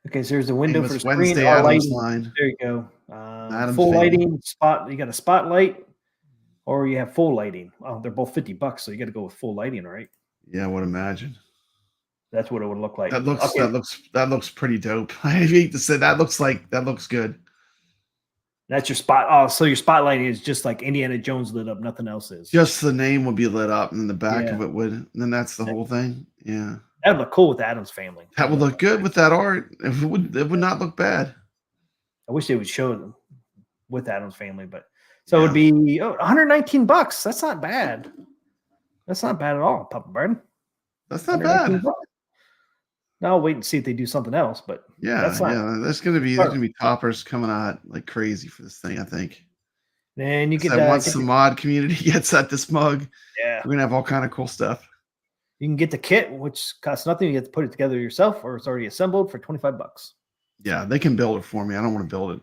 Okay, so there's a window for the screen. Wednesday or Adams lighting. line. There you go. Adams Full family. lighting spot. You got a spotlight, or you have full lighting. Oh, they're both $50, so you got to go with full lighting, right? Yeah, I would imagine. That's what it would look like. That looks Okay. that looks pretty dope. I hate to say that looks good. That's your spot. Oh, so your spotlight is just like Indiana Jones lit up. Nothing else is. Just the name would be lit up, and then the back Yeah. of it would. And then that's the whole thing. Yeah, That would look cool with the Adams family. that would look good with that art. It would not look bad. I wish they would show them with Adams family, but so it would be $119. That's not bad. That's not bad at all, Papa Bird. That's not bad. $119. Now I'll wait and see if they do something else. But Yeah, that's not, yeah. There's gonna be toppers coming out like crazy for this thing. I think. then you get Once the mod community gets at this mug, yeah. we're gonna have all kind of cool stuff. You can get the kit, which costs nothing. You have to put it together yourself, or it's already assembled for $25. Yeah, they can build it for me. I don't want to build it,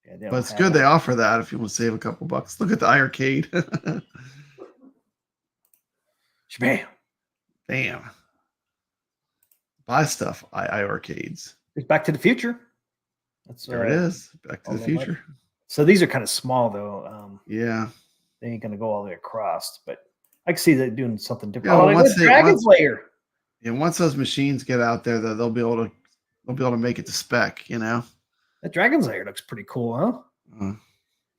Yeah, they but don't it's have good that. they offer that if you want to save a couple bucks. Look at the arcade. Shabam. Damn. Buy stuff. I arcades. It's Back to the Future. That's There it is. Back to all the that Future. So these are kind of small though. Yeah. They ain't gonna go all the way across, but I can see that doing something different. Yeah, Oh, well, like with Dragon's Lair. And once those machines get out there, they'll be able to make it to spec. You know. That Dragon's Lair looks pretty cool, huh? It Man,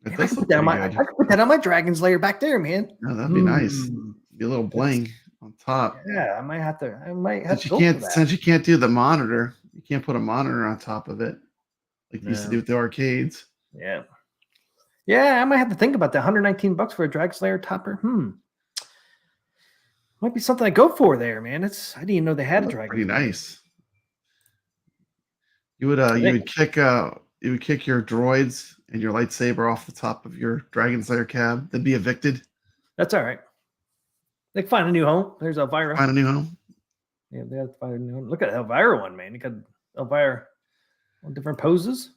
I does could look put that on pretty my, I good. could put that on my Dragon's Lair back there, man. Yeah, that'd be nice. Mm. Be a little bling on top. Yeah, I might have Since to you go can't for that. since you can't do the monitor, you can't put a monitor on top of it like you used to No. do with the arcades. Yeah. Yeah, I might have to think about that. $119 for a Dragon's Lair topper. Might be something I go for there, man. I didn't even know they had a That's Dragon's pretty Lair. nice. You would kick your droids and your lightsaber off the top of your Dragon's Lair cab. They'd be evicted. That's all right. They can find a new home. There's Elvira. Find a new home. Yeah, they have to find a new home. Look at Elvira one, man. You got Elvira on different poses.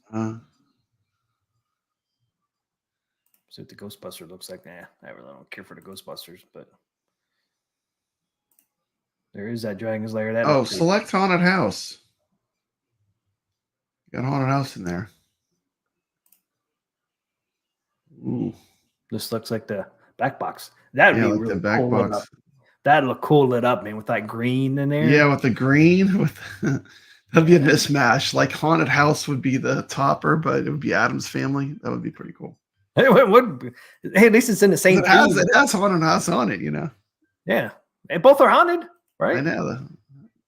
See what the Ghostbuster looks like. Nah, I really don't care for the Ghostbusters, but there is that Dragon's Lair. That Select haunted house. You got haunted house in there. Ooh. This looks like the back box. That would be like really the back cool lit box. up. That'd look cool lit up, man, with that green in there. Yeah, with the green. That'd be a mismatch. Like haunted house would be the topper, but it would be Adam's Family. That would be pretty cool. It would be. Hey, at least it's in the same It has haunted house on it, you know. Yeah, and both are haunted, right? I know.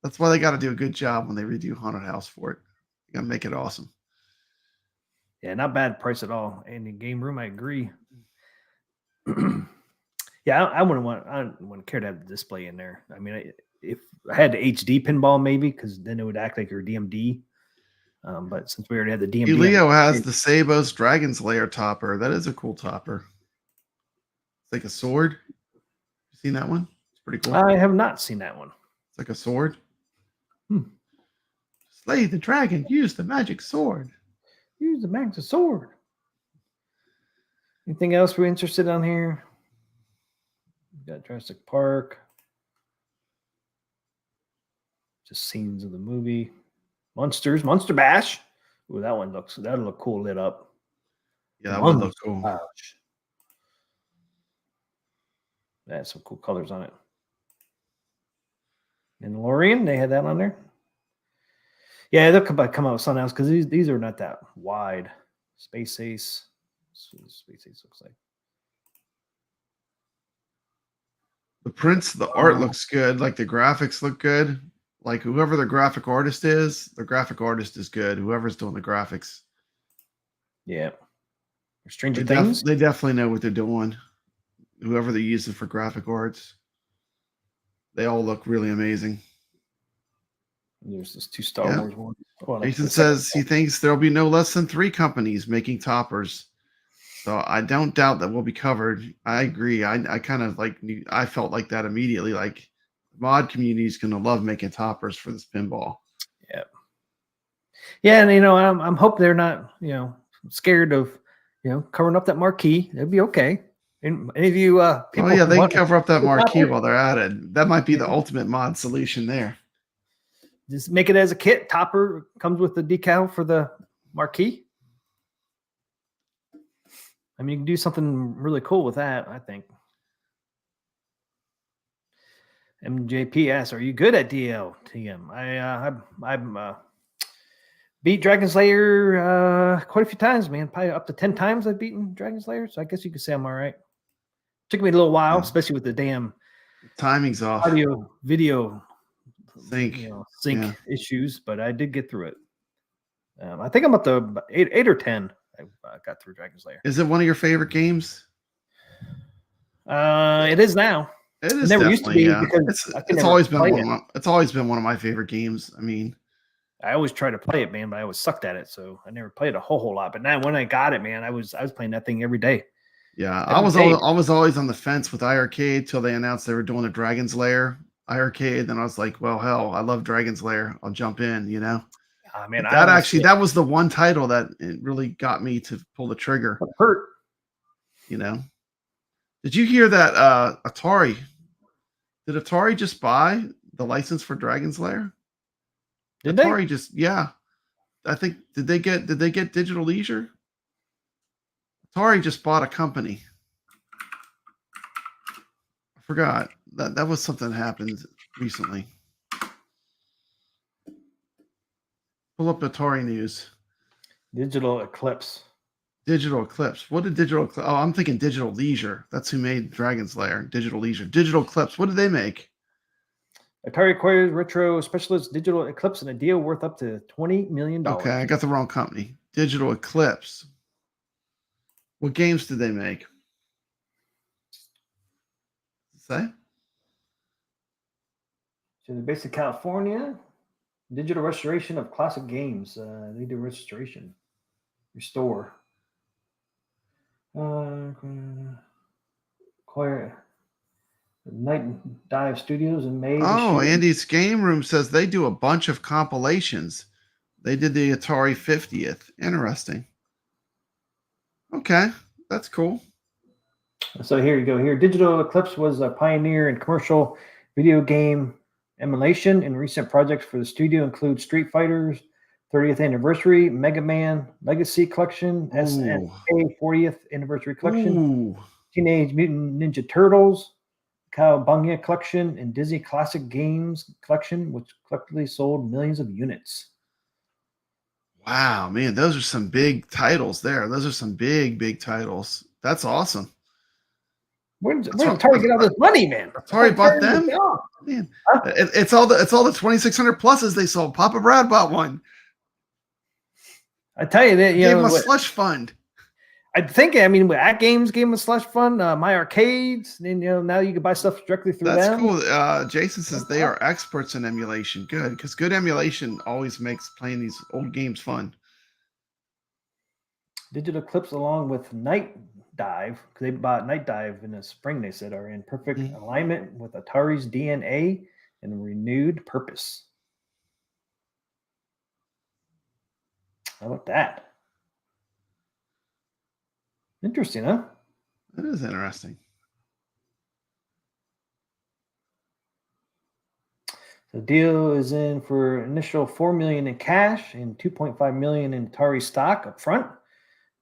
That's why they got to do a good job when they redo haunted house for it. You got to make it awesome. Yeah, not bad price at all. And the game room, I agree. Yeah, I wouldn't care to have the display in there. I mean, if I had the HD pinball, maybe, because then it would act like your DMD. But since we already had the DMD, Leo has the Sabos Dragon's Lair topper. That is a cool topper. It's like a sword. You seen that one? It's pretty cool. I have not seen that one. It's like a sword. Slay the dragon. Use the magic sword. Use the magic sword. Anything else we're interested on here? We got Jurassic Park. Just scenes of the movie. Monster Bash. Ooh, that'll look cool lit up. Yeah, that would look cool. Bash. That has some cool colors on it. Mandalorian, they had that on there. Yeah, they'll come out with something else because these are not that wide. Space Ace. That's what Space Ace looks like. The prints, the art looks good. Like the graphics look good. Like whoever the graphic artist is good. Whoever's doing the graphics. Yeah. Stranger Things. They definitely know what they're doing. Whoever they use it for graphic arts. They all look really amazing. There's this 2 Star Wars ones. Jason says he thinks there'll be no less than 3 companies making toppers. So I don't doubt that will be covered. I agree. I kind of I felt like that immediately. Like the mod community is going to love making toppers for this pinball. Yeah. Yeah. And, I'm hoping they're not, scared of, covering up that marquee. It'd be okay. And any of you people. Oh, yeah. They can cover up that marquee while they're at it. That might be the ultimate mod solution there. Just make it as a kit. Topper comes with the decal for the marquee. I mean, you can do something really cool with that, I think. MJP asks, "Are you good at DLTM?" I'm beat Dragon's Lair quite a few times, man. Probably up to 10 times I've beaten Dragon's Lair, so I guess you could say I'm all right. Took me a little while, especially with the damn timing's off, audio video sync issues, but I did get through it. I think I'm up to 8 or 10. I got through Dragon's Lair. Is it one of your favorite games? It is now. It is. It never used to be because it's always been one of my favorite games. I mean, I always try to play it, man, but I always sucked at it, so I never played a whole lot. But now when I got it, man, I was playing that thing every day. Yeah, I was always on the fence with iArcade till they announced they were doing a Dragon's Lair iArcade. Then I was like, well, hell, I love Dragon's Lair. I'll jump in, Man, that was the one title that it really got me to pull the trigger. It hurt. Did you hear that Atari? Did Atari just buy the license for Dragon's Lair? Did Atari just I think did they get Digital Leisure? Atari just bought a company. I forgot. That was something that happened recently. Pull up Atari news. Digital Eclipse. Digital Eclipse. What did Digital Eclipse? Oh, I'm thinking Digital Leisure. That's who made Dragon's Lair. Digital Leisure. Digital Eclipse. What did they make? Atari acquires retro specialist Digital Eclipse in a deal worth up to $20 million. Okay, I got the wrong company. Digital Eclipse. What games did they make? Say? So they're based in California. Digital restoration of classic games. They do restoration. Restore. Acquire Night Dive Studios in May. Oh, this year. Andy's Game Room says they do a bunch of compilations. They did the Atari 50th. Interesting. Okay, that's cool. So here you go. Here, Digital Eclipse was a pioneer in commercial video game emulation, and recent projects for the studio include Street Fighter's 30th anniversary, Mega Man Legacy Collection, SNK 40th anniversary collection, Ooh. Teenage Mutant Ninja Turtles, Cowabunga collection, and Disney Classic Games collection, which collectively sold millions of units. Wow, man, those are some big titles there. Those are some big titles. That's awesome. Where's Atari get all this money, man? Atari bought them. Man, it's all the 2600 pluses they sold. Papa Brad bought one. I tell you that Gave him a slush fund. I think Atgames gave them a slush fund. My Arcades, and now you can buy stuff directly through them. That's cool. Jason says they are experts in emulation. Good, because good emulation always makes playing these old games fun. Digital Eclipse, along with Night Dive, because they bought Night Dive in the spring, they said, are in perfect alignment with Atari's DNA and renewed purpose. How about that? Interesting, huh? That is interesting. The deal is in for initial $4 million in cash and $2.5 million in Atari stock up front.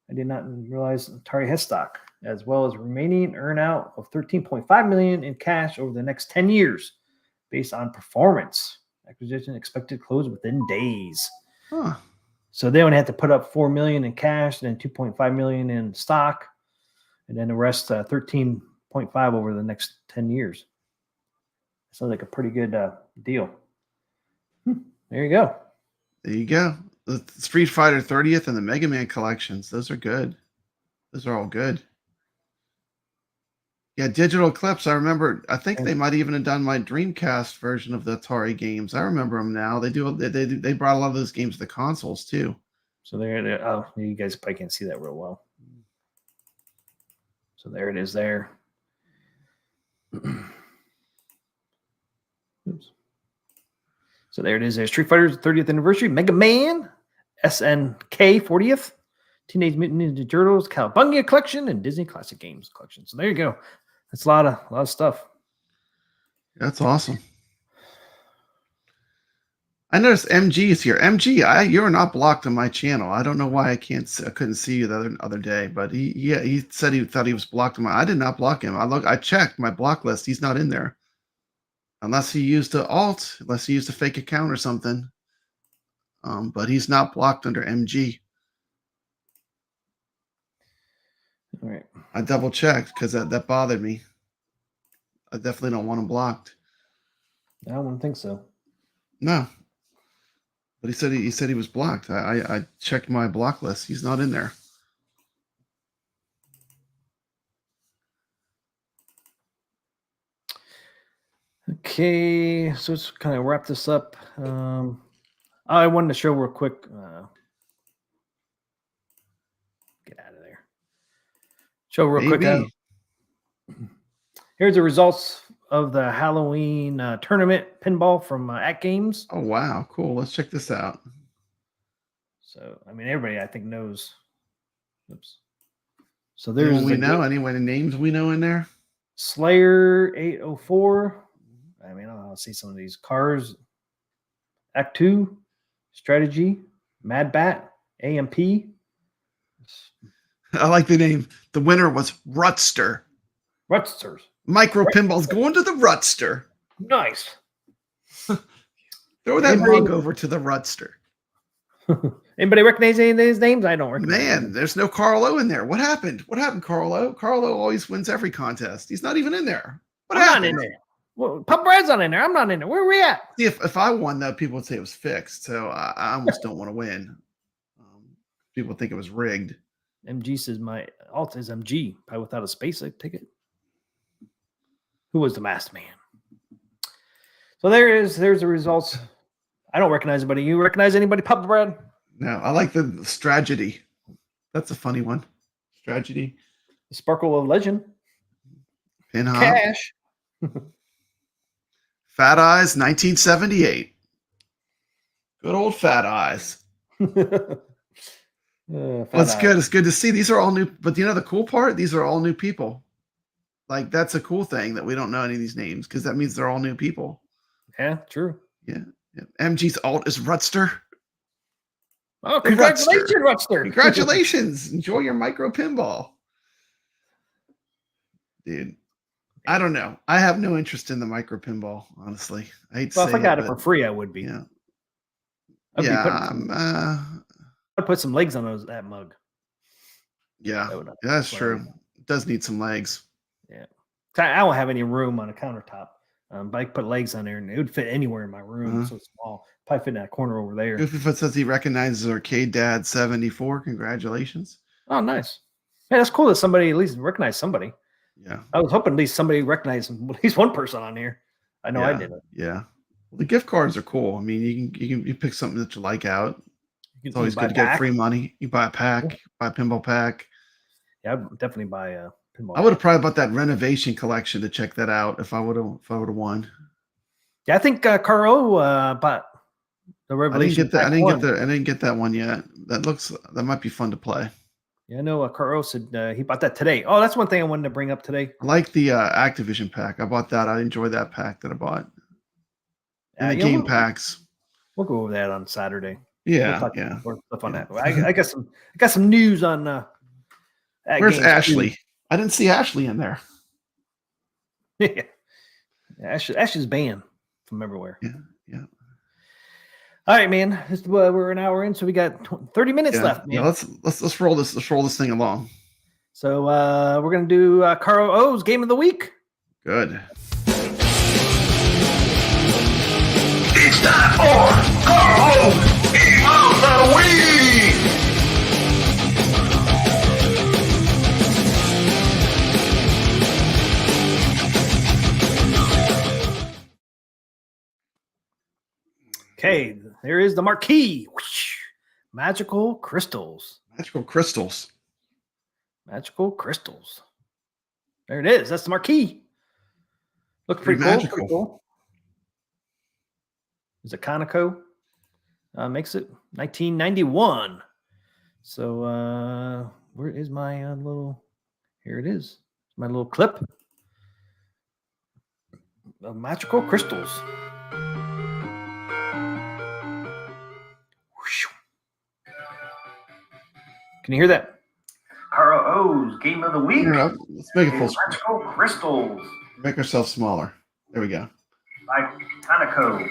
I did not realize Atari has stock, as well as remaining earnout of $13.5 million in cash over the next 10 years, based on performance. Acquisition expected to close within days. Huh. So they only have to put up $4 million in cash, and then $2.5 million in stock, and then the rest $13.5 over the next 10 years. Sounds like a pretty good deal. There you go. There you go. The Street Fighter 30th and the Mega Man collections. Those are good. Those are all good. Yeah, Digital Eclipse. I remember. I think they might even have done my Dreamcast version of the Atari games. I remember them now. They do. They brought a lot of those games to the consoles too. So there. Oh, you guys probably can't see that real well. So there it is. There. Oops. So there it is. There's Street Fighter's 30th anniversary, Mega Man, SNK 40th, Teenage Mutant Ninja Turtles, Cowabunga collection, and Disney Classic Games collection. So there you go. That's a lot of stuff. That's awesome. I noticed MG is here. MG, you're not blocked on my channel. I don't know why I couldn't see you the other day, but he said he thought he was blocked on my. I did not block him. I checked my block list. He's not in there. Unless he used an alt, unless he used a fake account or something. But he's not blocked under MG. All right. I double checked because that bothered me. I definitely don't want him blocked. I don't think so. No. But he said he was blocked. I checked my block list. He's not in there. Okay, so let's kind of wrap this up. I wanted to show real quick. Get out of there. Show real quick. Here's the results of the Halloween tournament pinball from Atgames. Oh, wow. Cool. Let's check this out. So, everybody, I think, knows. Oops. So there's anyone we know? Any names we know in there? Slayer 804. I'll see some of these cars. Act 2, Strategy, Mad Bat, AMP. I like the name. The winner was Rutster. Rutsters. Micro Pinball's going to the Rutster. Nice. Throw that mug over to the Rutster. Anybody recognize any of these names? I don't recognize. Man, there's no Carlo in there. What happened? What happened, Carlo? Carlo always wins every contest. He's not even in there. What happened? Not in there. Well, Papa Brad's not in there. I'm not in there. Where are we at? See, if I won, though, people would say it was fixed. So I almost don't want to win. People think it was rigged. MG says my alt is MG. Probably without a space, I take it. Who was the masked man? So there's the results. I don't recognize anybody. You recognize anybody, Papa Brad? No, I like the Strategy. That's a funny one. Strategy. The Sparkle of Legend. Pinhop. Cash. Fat Eyes, 1978. Good old Fat Eyes. Fat It's Eye. good. It's good to see. These are all new. But the cool part? These are all new people. Like, that's a cool thing that we don't know any of these names because that means they're all new people. Yeah, true. Yeah. MG's alt is Rutster. Oh, congratulations, Rutster. Congratulations. Enjoy your micro pinball. Dude, I don't know. I have no interest in the micro pinball, honestly. I hate to say If I got it but, for free, I would be. Yeah. I'd put some legs on that mug. Yeah, that's true. It does need some legs. Yeah. I don't have any room on a countertop. But I could put legs on there and it would fit anywhere in my room. So small. Probably fit in that corner over there. Goofy says he recognizes Arcade Dad 74. Congratulations. Oh, nice. Yeah, that's cool that somebody at least recognized somebody. Yeah. I was hoping at least somebody recognized at least one person on here. I know I didn't. Yeah. Well, the gift cards are cool. I mean, you pick something that you like out. It's always good to get free money. You buy a pack, buy a pinball pack. Yeah, I'd definitely buy a pinball. I would have probably bought that renovation collection to check that out if I would have won. Yeah, I think Caro bought the Revelation. I didn't get that one yet. That might be fun to play. Yeah, I know Caro said he bought that today. Oh, that's one thing I wanted to bring up today. I like the Activision pack. I bought that. I enjoyed that pack that I bought. And the game packs. We'll go over that on Saturday. Yeah, more stuff on that. I got some news on. Where's Ashley? I didn't see Ashley in there. Yeah, Ashley's banned from everywhere. Yeah. All right, man. We're an hour in, so we got 30 minutes left, man. Yeah, let's roll this. Let's roll this thing along. So we're gonna do Caro O's game of the week. Good. It's time for Caro O's game of the week. Okay, there is the marquee. Whoosh. Magical crystals. Magical crystals. Magical crystals. There it is. That's the marquee. Looks pretty magical. Cool. Pretty cool. Is it Conoco? Makes it 1991. So where is my little? Here it is. My little clip of magical crystals. Can you hear that? Caro O's game of the week. Yeah, let's make it full screen. Magical crystals. Make ourselves smaller. There we go. By Conoco.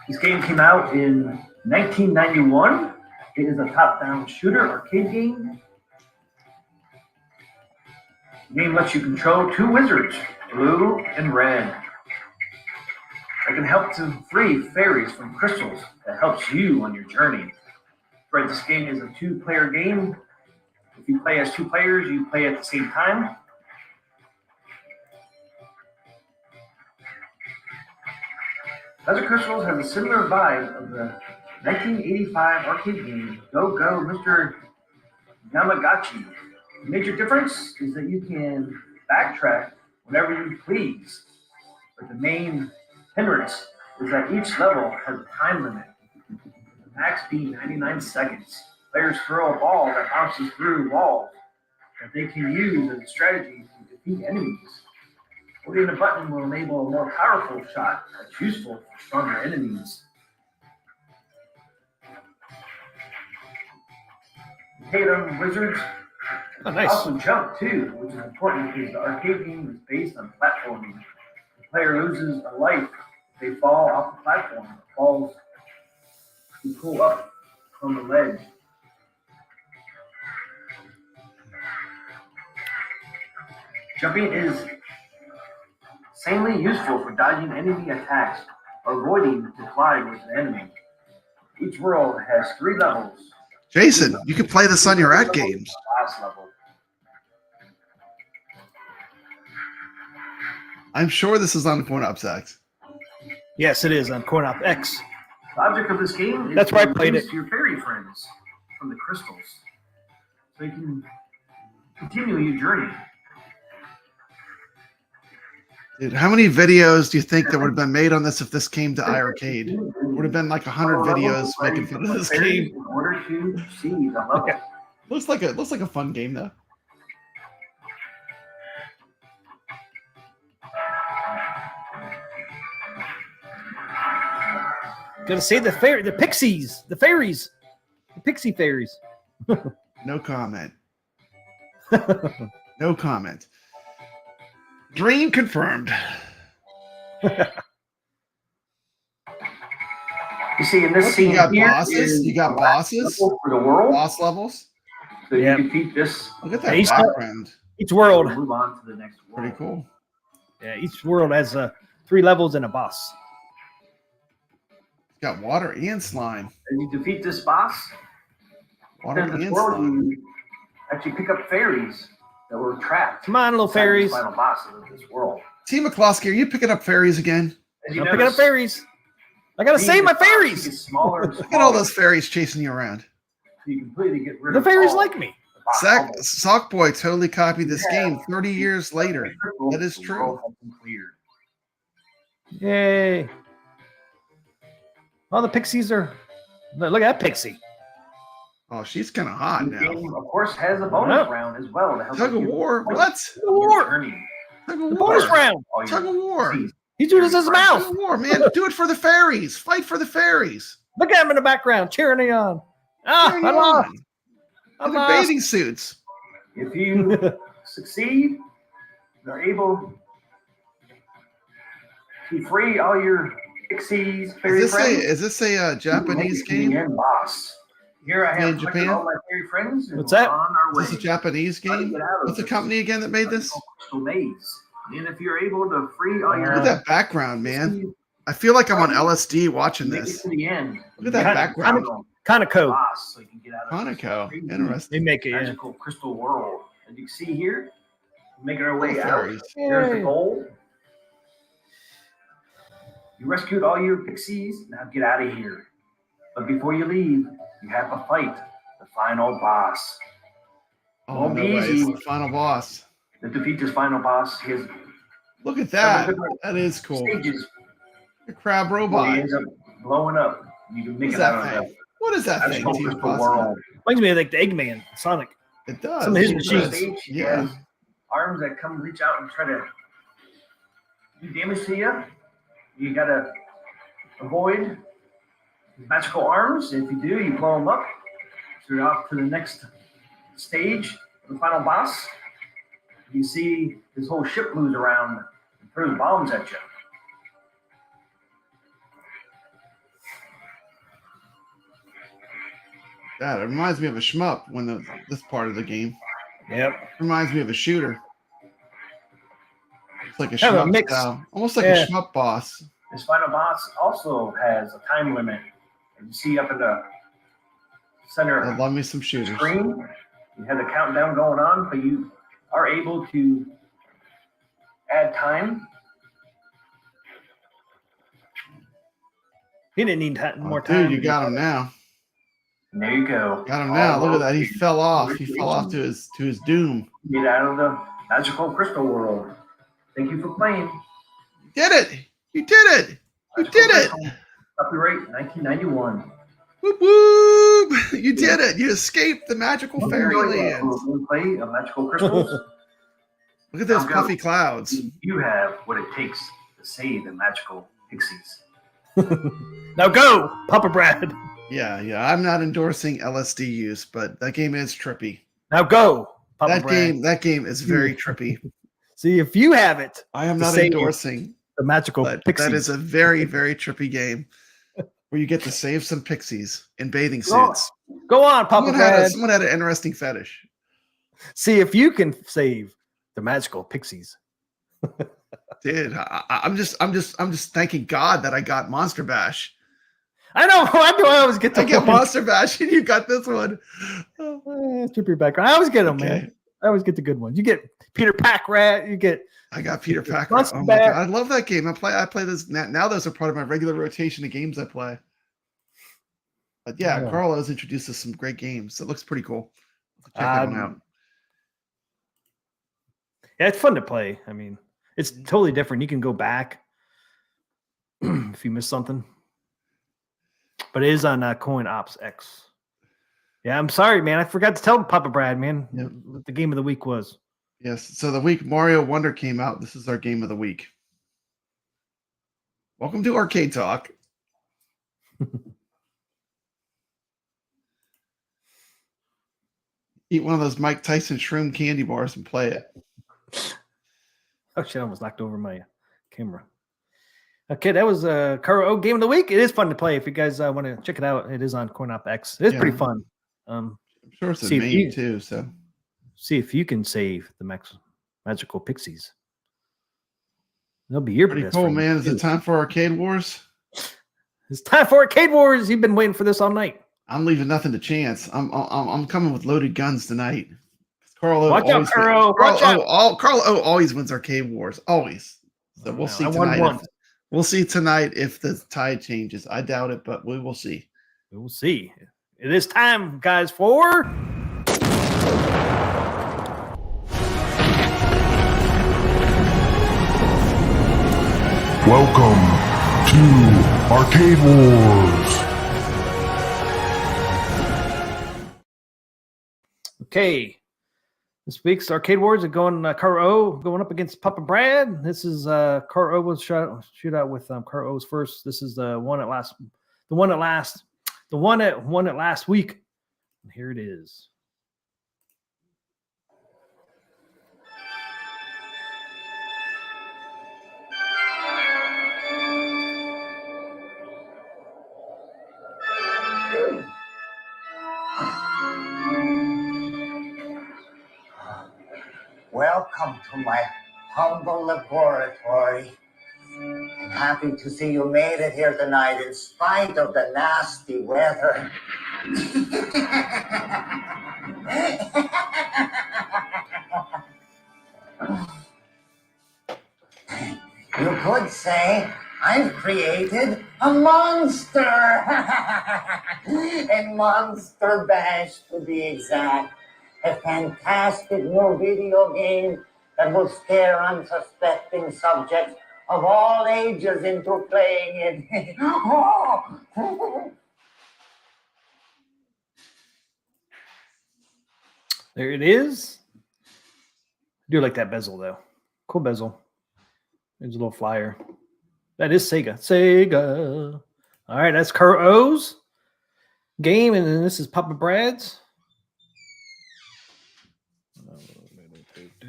This game came out in 1991. It is a top-down shooter arcade game. The game lets you control two wizards, blue and red. They can help to free fairies from crystals that helps you on your journey. Right, this game is a two-player game. If you play as two players, you play at the same time. Magic Crystals has a similar vibe of the 1985 arcade game Go Go Mr. Yamagaki. The major difference is that you can backtrack whenever you please, but the main hindrance is that each level has a time limit. Max speed 99 seconds. Players throw a ball that bounces through walls that they can use as a strategy to defeat enemies. Holding a button will enable a more powerful shot that's useful for stronger enemies. Tatum Wizards also jump too, which is important because the arcade game is based on platforming. The player loses a life if they fall off the platform. The balls to pull up from the ledge. Jumping is insanely useful for dodging enemy attacks or avoiding to collide with an enemy. Each world has 3 levels. Jason, you can play this on your Atgames. Last level. I'm sure this is on CoinOps X. Yes, it is on CoinOps X. The object of this game is That's where I played it. your fairy friends from the crystals, so you can continue your journey. Dude, how many videos do you think that would have been made on this if this came to iArcade? Would have been like 100 videos making fun of this game. In order to proceed a level. Looks like a fun game though. Gonna say the pixies, the fairies, the pixie fairies. No comment. No comment. Dream confirmed. You see, in this Look, scene you got here bosses. is You got the last bosses. level for the world. Boss levels. So Yep. you defeat this. Look at that Each- background. Each world, We'll move on to the next world. Pretty cool. yeah, each world has 3 levels and a boss. It's got water and slime. And you defeat this boss. Water Then and this world, slime. you actually pick up fairies that were trapped. Come on, little inside fairies. the final boss of this world. T. McCloskey, are you picking up fairies again? As you I'm picking up notice, fairies. I gotta being save my this boss fairies. gets smaller and Look at all smaller. those fairies chasing you around. You completely get rid The of fairies all like me. the boss bubbles. Sockboy totally copied this Yeah. game 30 years later. That is The true. world has been cleared. Yay! All the pixies are. Look at that pixie. Oh, she's kind of hot The now. game, of course, has a bonus Yeah. round as well to help Tug of you war. get What? The war. journey. Tug The of bonus war. round. All your Tug of war. seas. He's doing this in his Tug mouth. of war, man. Do it for the fairies. Fight for the fairies. Look at him in the background, cheering me on. Ah, Cheering I you lost. on. I In their lost. bathing suits. If you succeed, you're able to free all your pixies, fairy friends. Is this a Japanese to the game? end boss. Here I Made in have collected Japan? all my fairy friends. And What's that? we're on our way. Is this a Japanese Try to game? get out of What's the this company again that made this? Crystal maze. And if you're able to free all your Look at that background, man. pixies, I feel like I'm on LSD watching make it this. to the end. Look at that You background. have Conoco. boss, so you can get out of this Conoco. crazy Interesting. They make it. Yeah. magical crystal world. As you can see here, making our way Oh, out. fairies. There's the Yay. goal. You rescued all your pixies. Now get out of here. But before you leave, you have to fight the final boss. Oh, Won't no be way. It's easy. the final boss. To defeat this final boss, he has Look at that. different That is cool. stages The crab where he robot. ends up blowing up. You can make What is it out that of thing? What is that that thing? magical T. crystal McCloskey? world. Reminds me of like the Eggman, Sonic. It does. Some of his It machines. does. Stage, he Yeah. has arms that come reach out and try to do damage to you. You gotta avoid his magical arms. If you do, you blow them up. So you're off to the next stage, the final boss. You see this whole ship moves around and throws bombs at you. That it reminds me of a shmup when this part of the game. Yep. Reminds me of a shooter. It's like a Kind of a shmup mix. style. Almost like Yeah. a shmup boss. This final boss also has a time limit. And you see up in the center I love me some shooters. screen, you have the countdown going on, but you are able to add time. He didn't need more Oh, time. dude, you got him now. And there you go. Got him now. Look at that. He All fell off. He fell off to his doom. Get out of the magical crystal world. Thank you for playing. You did it. You did it. You did it. Copyright 1991. Whoop whoop. You did it. You escaped the magical fairyland. Play of magical crystals. Look at those Now go. puffy clouds. You have what it takes to save the magical pixies. Now go, Papa Brad. Yeah, yeah. I'm not endorsing LSD use, but that game is trippy. Now go, Papa Brad. That game is very trippy. See if you have it. I am To not save endorsing, the magical but pixies. that is a very, very trippy game where you get to save some pixies in bathing Go- suits. Go on, Papa Brad. Someone had an interesting fetish. See if you can save the magical pixies. Dude, I'm just thanking God that I got Monster Bash. I know. I know. I always get the I get one. Monster Bash, and you got this one. Strip your background. I always get them, Okay. man. I always get the good ones. You get Peter Pack Rat. You get I got Peter Packer. Monster Oh my Bash. God, I love that game. I play this now. Those are part of my regular rotation of games I play. But yeah, Yeah. Carl has introduced us some great games. It looks pretty cool. Check that one out. Yeah, it's fun to play. I mean, It's totally different. You can go back if you missed something. But it is on Coin Ops X. Yeah, I'm sorry, man. I forgot to tell Papa Brad, man, what the game of the week was. Yes. So the week Mario Wonder came out. This is our game of the week. Welcome to Arcade Talk. Eat one of those Mike Tyson shroom candy bars and play it. Oh shit! I almost knocked over my camera. Okay, that was Kuro game of the week. It is fun to play. If you guys want to check it out, it is on CoinOp X. It's pretty fun. I'm sure it's a meme too. So see if you can save the magical pixies. They'll be your pretty best cool, friend, man. Is it time for Arcade Wars? It's time for Arcade Wars. You've been waiting for this all night. I'm leaving nothing to chance. I'm coming with loaded guns tonight. Carl O Watch out, Carl. Watch out. Carl O always wins Arcade Wars. Always. So we'll see tonight. We'll see tonight if the tide changes. I doubt it, but we will see. We will see. It is time, guys, for welcome to Arcade Wars. Okay. This week's Arcade Wars are going Kuro going up against Papa Brad. This is Kuro was shootout with Kuro's first. This is the one that won it last week. And here it is. Welcome to my humble laboratory. I'm happy to see you made it here tonight in spite of the nasty weather. You could say I've created a monster. A monster bash, to be exact. A fantastic new video game that will scare unsuspecting subjects of all ages into playing it. There it is. I do like that bezel, though. Cool bezel. There's a little flyer. That is Sega. Sega. All right, that's Kuro's game, and then this is Papa Brad's.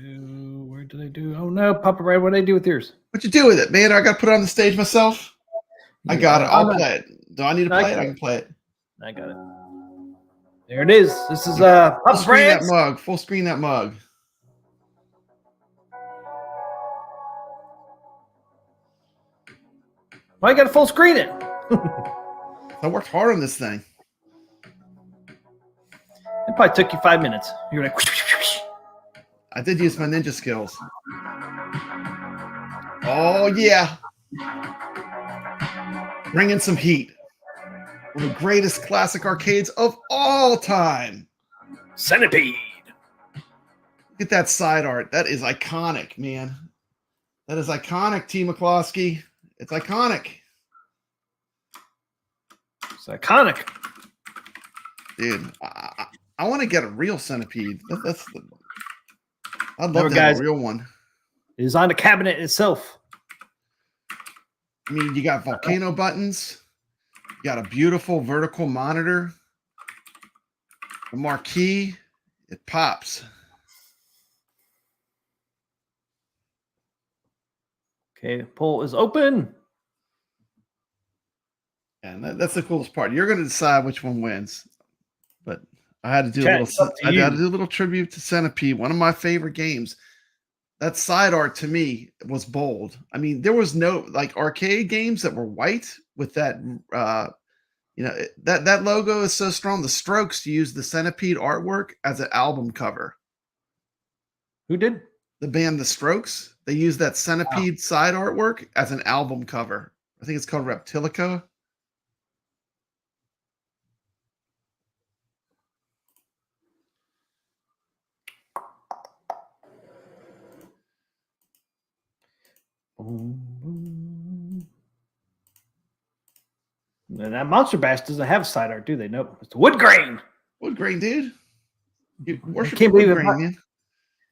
Where did I do? Oh no, Papa Brad, what did I do with yours? What you do with it, man? I got to put it on the stage myself. I got it. I'll play it. Do I need to play it? I can play it. I got it. There it is. This is Papa Brad's. Full screen that mug. Why you got to full screen it? I worked hard on this thing. It probably took you 5 minutes. You're like, I did use my ninja skills. Oh, yeah. Bringing some heat. One of the greatest classic arcades of all time. Centipede. Look at that side art. That is iconic, man. That is iconic, T. McCloskey. It's iconic. It's iconic. Dude, I want to get a real centipede. I'd love to have a real one. It is on the cabinet itself. I mean, you got volcano buttons. You got a beautiful vertical monitor. A marquee. It pops. Okay, poll is open. And that's the coolest part. You're going to decide which one wins. But I had to do Chat, I had to do a little tribute to Centipede, one of my favorite games. That side art to me was bold. I mean, there was no like arcade games that were white with that. That logo is so strong. The Strokes used the Centipede artwork as an album cover. Who did? The band The Strokes. They used that Centipede side artwork as an album cover. I think it's called Reptilica. And that Monster Bash doesn't have side art, do they? Nope. It's wood grain. Wood grain, dude. You worship can't wood believe grain, man.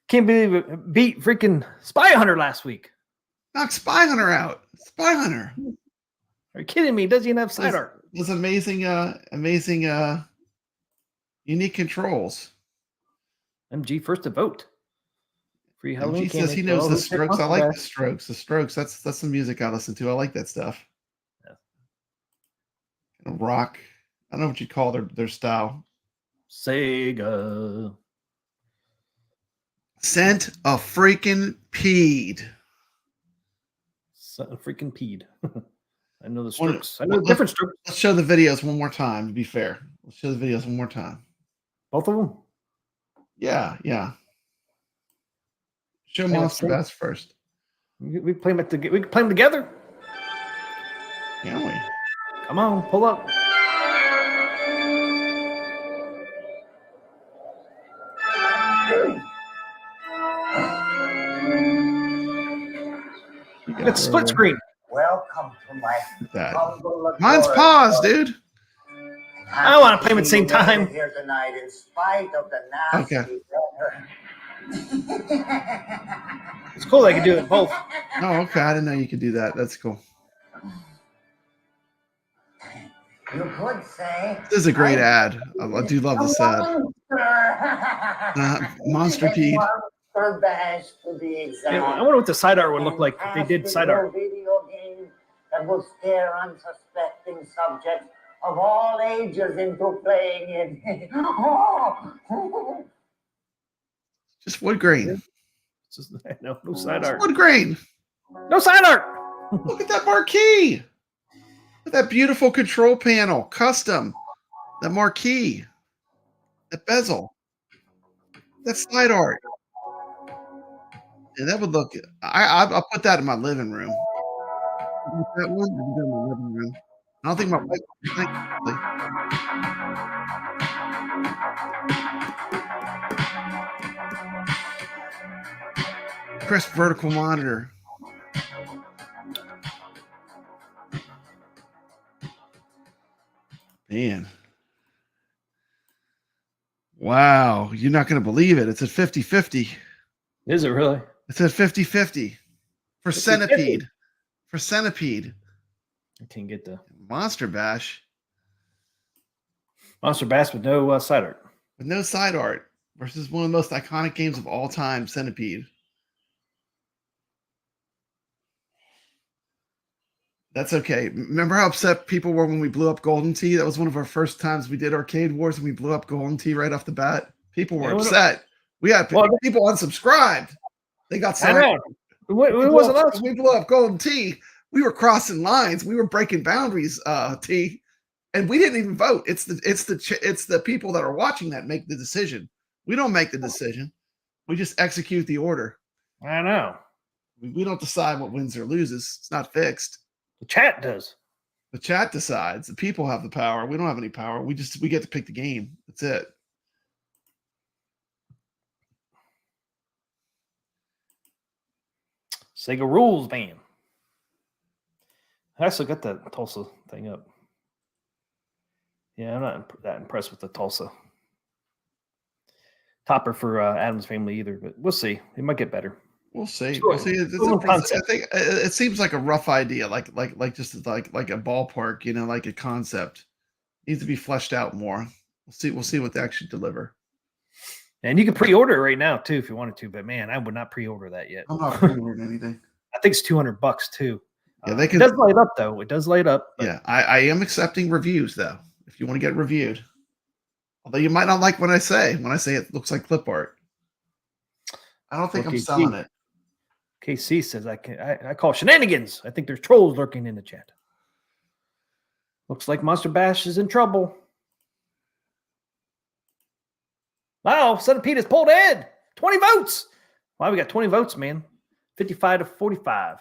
Can't believe it beat freaking Spy Hunter last week. Knock Spy Hunter out. Spy Hunter. Are you kidding me? It doesn't even have side art. Those amazing, unique controls. MG first to vote. Free Halloween. MG says he knows the Strokes. I like the Strokes. The Strokes. That's the music I listen to. I like that stuff. Yeah. Rock. I don't know what you call their style. Sega. Sent a freaking peed. Sent a freaking peed. I know the Strokes. I know the different Strokes. Let's show the videos one more time, to be fair. Let's show the videos one more time. Both of them? Yeah. Show Monster Bash first. We play them we can play them together. Can we? Come on, pull up. It's split screen. Welcome to my humble Mine's paused, dude. I want to play them at the same time. Here tonight, in spite of the nasty weather. It's cool they can do it both. Oh, okay. I didn't know you could do that. That's cool. You could say this is a great ad. I do love this ad. Monster Peed. Monster Bash, to be exact. Yeah, I wonder what the side art would look like if they did side art. Video game that will scare unsuspecting subjects of all ages into playing it. Just wood grain. Just, no side art. Wood grain. No side art. Look at that marquee. Look at that beautiful control panel. Custom. That marquee. That bezel. That side art. And that would look. I'll put that in my living room. That one in my living room. I don't think my wife. Press vertical monitor. Man. Wow. You're not going to believe it. It's at 50-50. Is it really? It's at 50-50 for 50-50. Centipede. For Centipede. I can't get the Monster Bash. Monster Bash with no side art. With no side art versus one of the most iconic games of all time, Centipede. That's okay. Remember how upset people were when we blew up Golden Tee? That was one of our first times we did Arcade Wars and we blew up Golden Tee right off the bat. People were upset. We had people unsubscribed. They got sorry. I know. It wasn't us. We blew up Golden Tee. We were crossing lines. We were breaking boundaries, T. And we didn't even vote. It's the people that are watching that make the decision. We don't make the decision. We just execute the order. I know. We don't decide what wins or loses. It's not fixed. The chat does. The chat decides. The people have the power. We don't have any power. We get to pick the game. That's it. Sega rules, man. I also got that Tulsa thing up. Yeah, I'm not that impressed with the Tulsa topper for Adam's Family either, but we'll see. It might get better. We'll see. Sure. We'll see. I think it seems like a rough idea, like just like a ballpark, you know, like a concept. Needs to be fleshed out more. We'll see what they actually deliver. And you can pre-order it right now too if you wanted to, but man, I would not pre-order that yet. I'm not pre-ordering anything. I think it's $200 too. Yeah, they can. It does light up though. It does light up. Yeah, I am accepting reviews though. If you want to get reviewed, although you might not like what I say when I say it looks like clip art. I don't think I'm selling it. KC says I call shenanigans. I think there's trolls lurking in the chat. Looks like Monster Bash is in trouble. Wow, Centipede is pulled ahead. 20 votes. Wow, we got 20 votes, man. 55 to 45.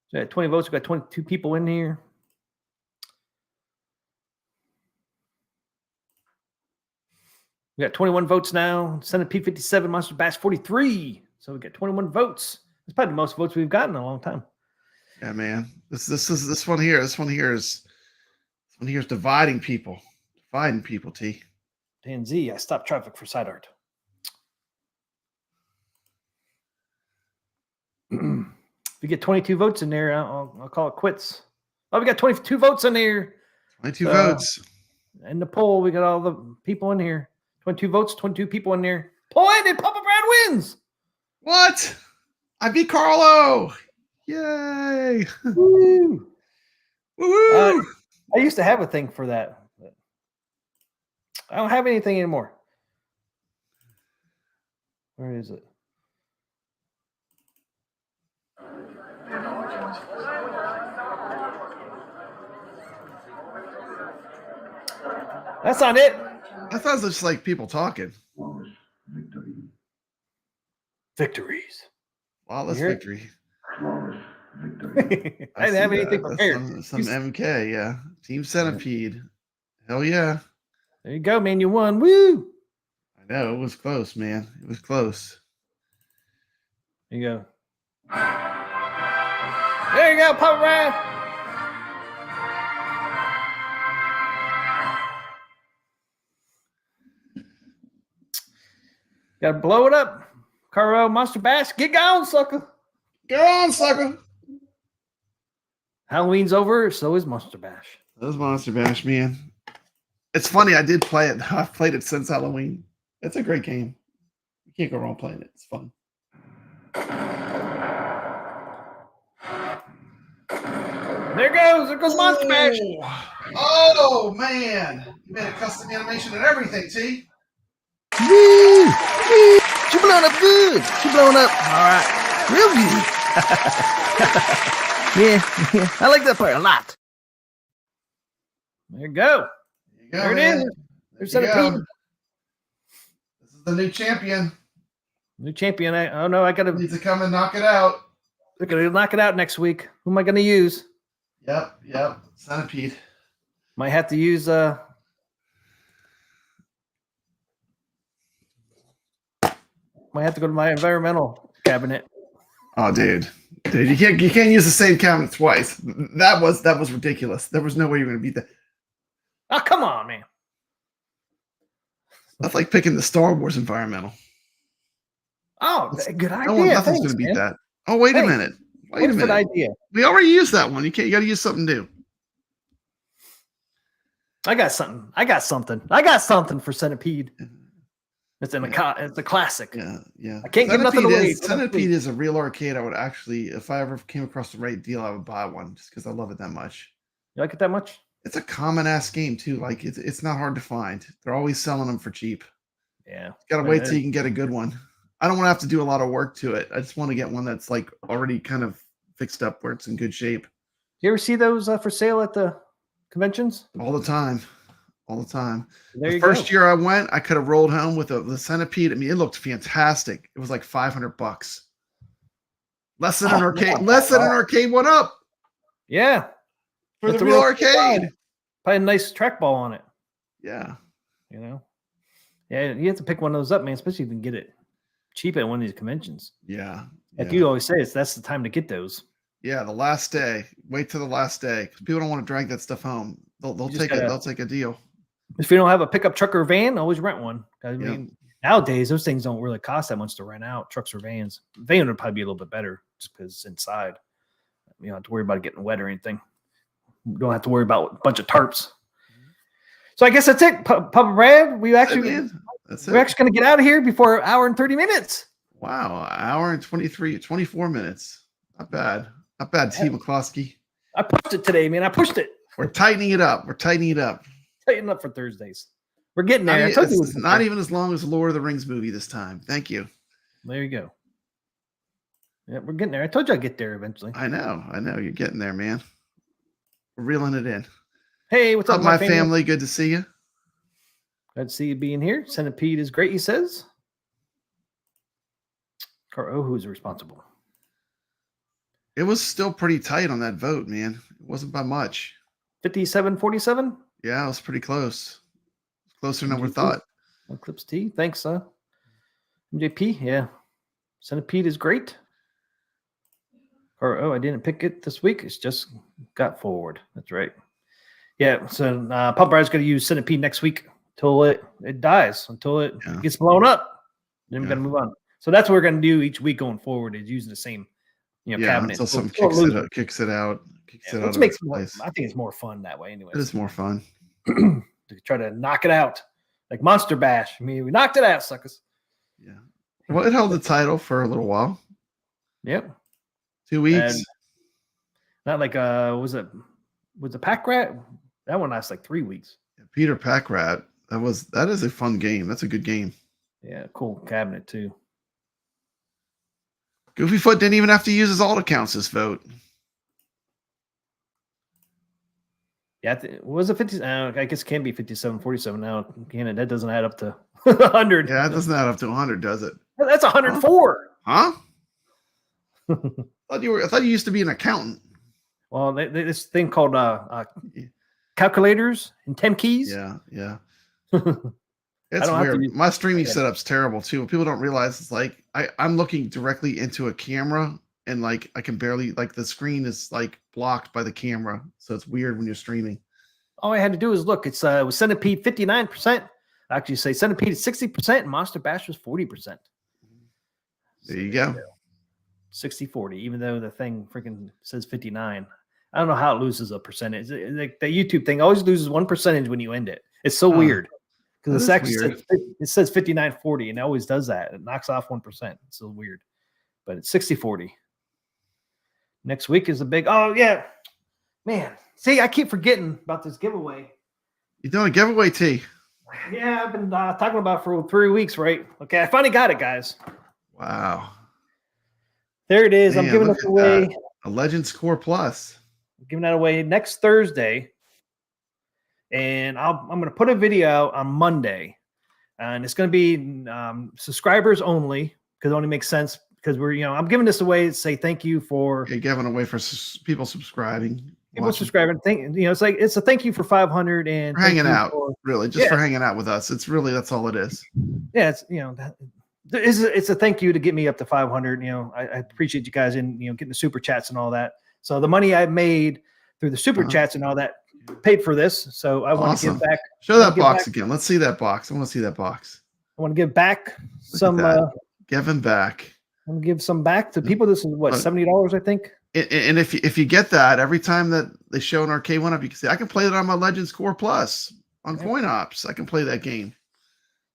So at 20 votes, we got 22 people in here. We got 21 votes now. Centipede 57, Monster Bash 43. So we got 21 votes. It's probably the most votes we've gotten in a long time. Yeah, man. This one here is dividing people. Dividing people, T. Dan Z, I stopped traffic for side art. If we get 22 votes in there, I'll call it quits. Oh, we got 22 votes in there. 22 votes. In the poll, we got all the people in here. 22 votes, 22 people in there. Point, and Papa Brad wins. What? I beat Carlo. Yay. Woo. Woo. I used to have a thing for that. But I don't have anything anymore. Where is it? That's not it. I thought it was just like people talking. Victories. Flawless victory. I didn't have anything prepared. Some MK, yeah. Team Centipede. Hell yeah. There you go, man. You won. Woo. I know. It was close, man. It was close. There you go. There you go, Papa Brad. Gotta blow it up. Carl Monster Bash. Get going, sucker. Get on, sucker. Halloween's over, so is Monster Bash. That was Monster Bash, man. It's funny. I did play it. I've played it since Halloween. It's a great game. You can't go wrong playing it. It's fun. There goes. There goes Monster Bash. Oh, man. You made a custom animation and everything, T. Woo! Woo! She blowing up good. She blowing up. All right. Real good. yeah. I like that part a lot. There you go. There it is. There's Centipede. This is the new champion. New champion. I gotta Needs to come and knock it out. We're gonna knock it out next week. Who am I gonna use? Yep. Centipede. Might have to use might have to go to my environmental cabinet. Oh, dude, you can't use the same cabinet twice. That was ridiculous. There was no way you were gonna beat that. Oh, come on, man. That's like picking the Star Wars environmental. Oh, good idea. Nothing's gonna beat that. Oh, wait a minute. Wait a minute. Idea. We already used that one. You got to use something new. I got something for Centipede. It's a classic. Yeah. I can't give nothing away. Centipede is a real arcade. I would actually, if I ever came across the right deal, I would buy one just because I love it that much. You like it that much? It's a common ass game too. Like it's not hard to find. They're always selling them for cheap. Yeah. You gotta wait till you can get a good one. I don't want to have to do a lot of work to it. I just want to get one that's like already kind of fixed up where it's in good shape. You ever see those for sale at the conventions? All the time. There the you first go. year I went, I could have rolled home with the Centipede. I mean, it looked fantastic. It was like $500. Less than an arcade. Less than an arcade one up. Yeah. For the real arcade. Probably a nice trackball on it. Yeah. You know? Yeah, you have to pick one of those up, man, especially if you can get it cheap at one of these conventions. Yeah. Like you always say, that's the time to get those. Yeah, the last day. Wait till the last day. Because people don't want to drag that stuff home. They'll take it. They'll take a deal. If you don't have a pickup truck or van, always rent one. I mean, nowadays those things don't really cost that much to rent out, trucks or vans. Van would probably be a little bit better just because it's inside. You don't have to worry about it getting wet or anything. You don't have to worry about a bunch of tarps. So I guess that's it, Papa Brad. We're actually going to get out of here before an hour and 30 minutes. Wow, an hour and 24 minutes. Not bad. Not bad, T. McCloskey. I pushed it today, man. I pushed it. We're tightening it up. Tighten up for Thursdays. We're getting there. It's not even as long as the Lord of the Rings movie this time. Thank you. There you go. Yeah, we're getting there. I told you I'd get there eventually. I know. You're getting there, man. We're reeling it in. Hey, what's up, my family? Good to see you. Glad to see you being here. Centipede is great, he says. Or who's responsible? It was still pretty tight on that vote, man. It wasn't by much. 57-47? Yeah, it was pretty close. Closer than I would thought. Eclipse T. Thanks, MJP. Yeah. Centipede is great. Or, oh, I didn't pick it this week. It's just got forward. That's right. Yeah. So Pump Rider's going to use Centipede next week until it dies, until it gets blown up. Then we're going to move on. So that's what we're going to do each week going forward, is using the same, cabinet. Until something kicks it out. Which makes more, I think it's more fun that way anyway. It is more fun. To try to knock it out. Like Monster Bash. I mean, we knocked it out, suckers. Yeah. Well, it held the title for a little while. Yep. 2 weeks. And not like was the Pack Rat? That one lasts like 3 weeks. Peter Pack Rat. That is a fun game. That's a good game. Yeah, cool cabinet too. Goofyfoot didn't even have to use his alt accounts this vote. Yeah, was it 50? I guess it can be 57-47 now. Again, that doesn't add up to 100. Yeah, that doesn't add up to 100, does it? That's 104. Huh? I thought you used to be an accountant. Well, this thing called calculators and 10 keys. Yeah. It's weird. My streaming setup's terrible too. What people don't realize is like I'm looking directly into a camera, and like I can barely, like, the screen is like blocked by the camera, so it's weird when you're streaming. All I had to do is look. It was Centipede 59%. I actually say Centipede is 60%, and Monster Bash was 40%. There you go. 60-40, even though the thing freaking says 59. I don't know how it loses a percentage. Like the YouTube thing always loses 1% when you end it. It's so weird. Because it says 59-40, and it always does that. It knocks off 1%. It's so weird. But it's 60-40. Next week is a big, man. See, I keep forgetting about this giveaway. You're doing a giveaway, T. Yeah, I've been talking about it for 3 weeks, right? Okay, I finally got it, guys. Wow. There it is. I'm giving it away. A Legends Core Plus. I'm giving that away next Thursday. And I'm going to put a video out on Monday. And it's going to be subscribers only, because it only makes sense. Because I'm giving this away to say thank you for giving away for people subscribing. Subscribing. It's a thank you for 500 and for hanging out. Really, just for hanging out with us. It's really, that's all it is. Yeah, it's a thank you to get me up to 500. I appreciate you guys in getting the super chats and all that. So the money I made through the super chats and all that paid for this. So I want to give back. Show that box again. Let's see that box. I want to see that box. I want to give back some. Giving back. I want to give some back to people. This is what, $70, I think. And if you get that, every time that they show an arcade one up, you can say, I can play that on my Legends Core Plus on Coin Ops. I can play that game.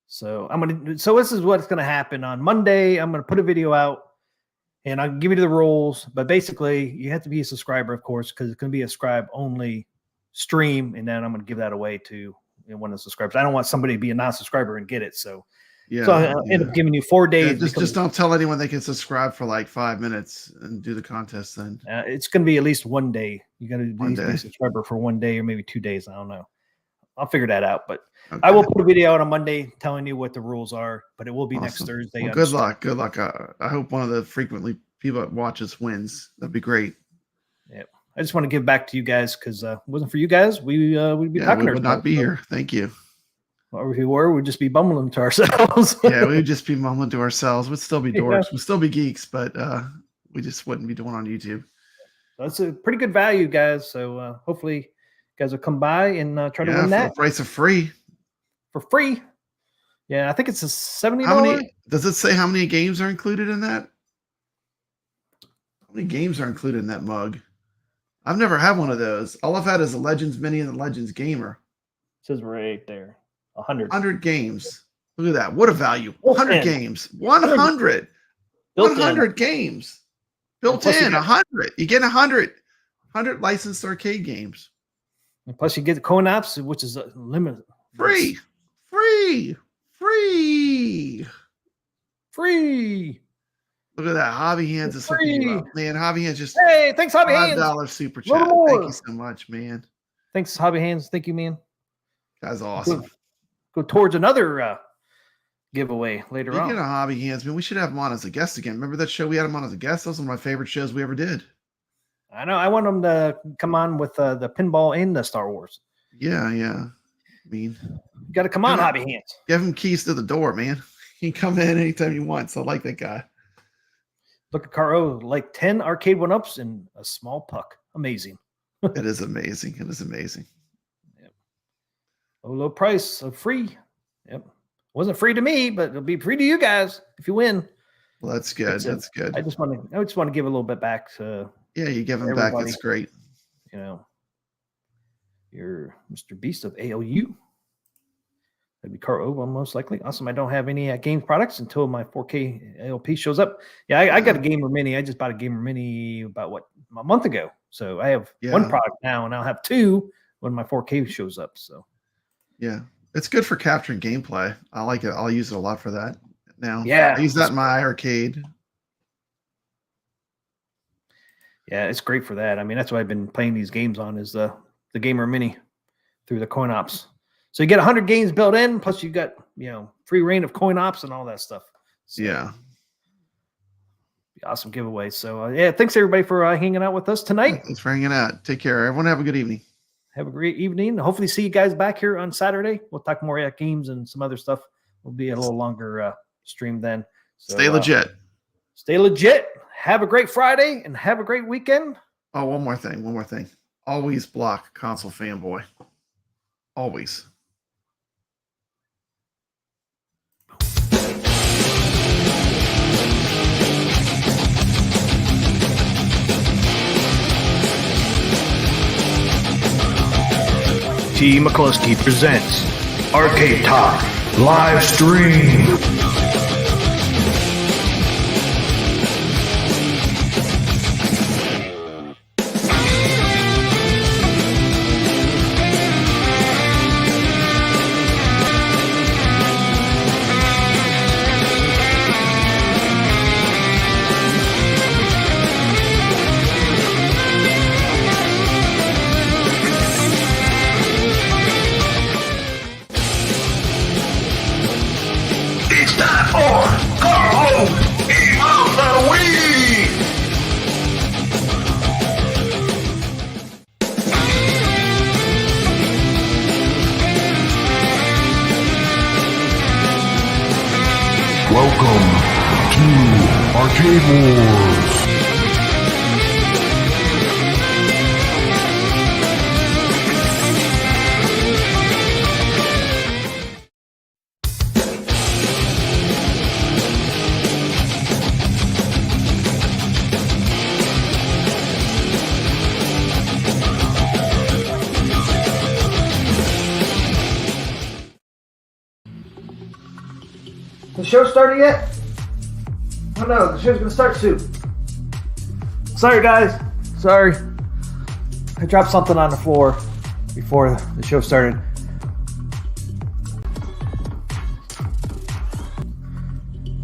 So this is what's gonna happen on Monday. I'm gonna put a video out, and I'll give you the rules. But basically, you have to be a subscriber, of course, because it's gonna be a subscribe only stream, and then I'm gonna give that away to one of the subscribers. I don't want somebody to be a non-subscriber and get it. So I'll end up giving you 4 days. Just don't tell anyone they can subscribe for like 5 minutes and do the contest then. It's going to be at least 1 day. You got to be a subscriber for 1 day or maybe 2 days. I don't know. I'll figure that out. But I will put a video out on Monday telling you what the rules are. But it will be next Thursday. Well, good luck. Good luck. I hope one of the frequently people that watch us wins. That'd be great. Yeah. I just want to give back to you guys, because if it wasn't for you guys, we'd be talking. We would not be here. Thank you. Or if we were, we'd just be bumbling to ourselves. Yeah, we'd just be mumbling to ourselves. We'd still be dorks. We'd still be geeks, but we just wouldn't be doing on YouTube. That's a pretty good value, guys. So hopefully you guys will come by and try to win that. For the price of free. For free. Yeah, I think it's a $70. Does it say how many games are included in that? How many games are included in that mug? I've never had one of those. All I've had is a Legends Mini and the Legends Gamer. It says right there. 100 games. Look at that. What a value. 100 games. 100. 100 games. Built in. 100. You get 100 licensed arcade games. And plus you get the Coin Ops, which is limited. Free. Look at that. Hobby Hands is hooking you up. Man, Hobby Hands just. Hey, thanks, Hobby Hands. $5 super chat. Thank you so much, man. Thanks, Hobby Hands. Thank you, man. That's awesome. Go towards another giveaway later on. Speaking of Hobby Hands, man, we should have him on as a guest again. Remember that show we had him on as a guest? That was one of my favorite shows we ever did. I know. I want him to come on with the pinball and the Star Wars. Yeah. I mean, you got to come on, Hobby Hands. Give him keys to the door, man. He can come in anytime he wants. I like that guy. Look at Caro, like 10 arcade 1-ups and a small puck. Amazing. It is amazing. It is amazing. Yep. Low price, so free. Yep. Wasn't free to me, but it'll be free to you guys if you win. Well, that's good. That's good. I just want to give a little bit back to you give them back. It's great. You know, you're Mr. Beast of ALU. That'd be Caro, most likely. Awesome. I don't have any games products until my 4K ALP shows up. Yeah, I got a Gamer Mini. I just bought a Gamer Mini about a month ago. So I have one product now, and I'll have two when my 4K shows up. So yeah, it's good for capturing gameplay. I like it. I'll use it a lot for that now. Yeah, I use that in my arcade. Yeah, it's great for that. I mean, that's what I've been playing these games on is the Gamer Mini through the coin ops. So you get 100 games built in, plus you got, free reign of coin ops and all that stuff. So, yeah. Awesome giveaway. So, thanks everybody for hanging out with us tonight. Thanks for hanging out. Take care. Everyone have a good evening. Have a great evening. Hopefully see you guys back here on Saturday. We'll talk more games and some other stuff. We'll be a little longer stream then. So, stay legit. Stay legit. Have a great Friday and have a great weekend. Oh, one more thing. Always block console fanboy. Always. T. McCluskey presents Arcade Talk live stream. Welcome to Arcade Wars. The show started yet? Oh no, the show's gonna start soon. Sorry guys, sorry. I dropped something on the floor before the show started.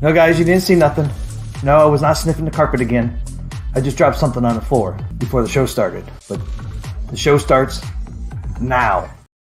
No guys, you didn't see nothing. No, I was not sniffing the carpet again. I just dropped something on the floor before the show started. But the show starts now.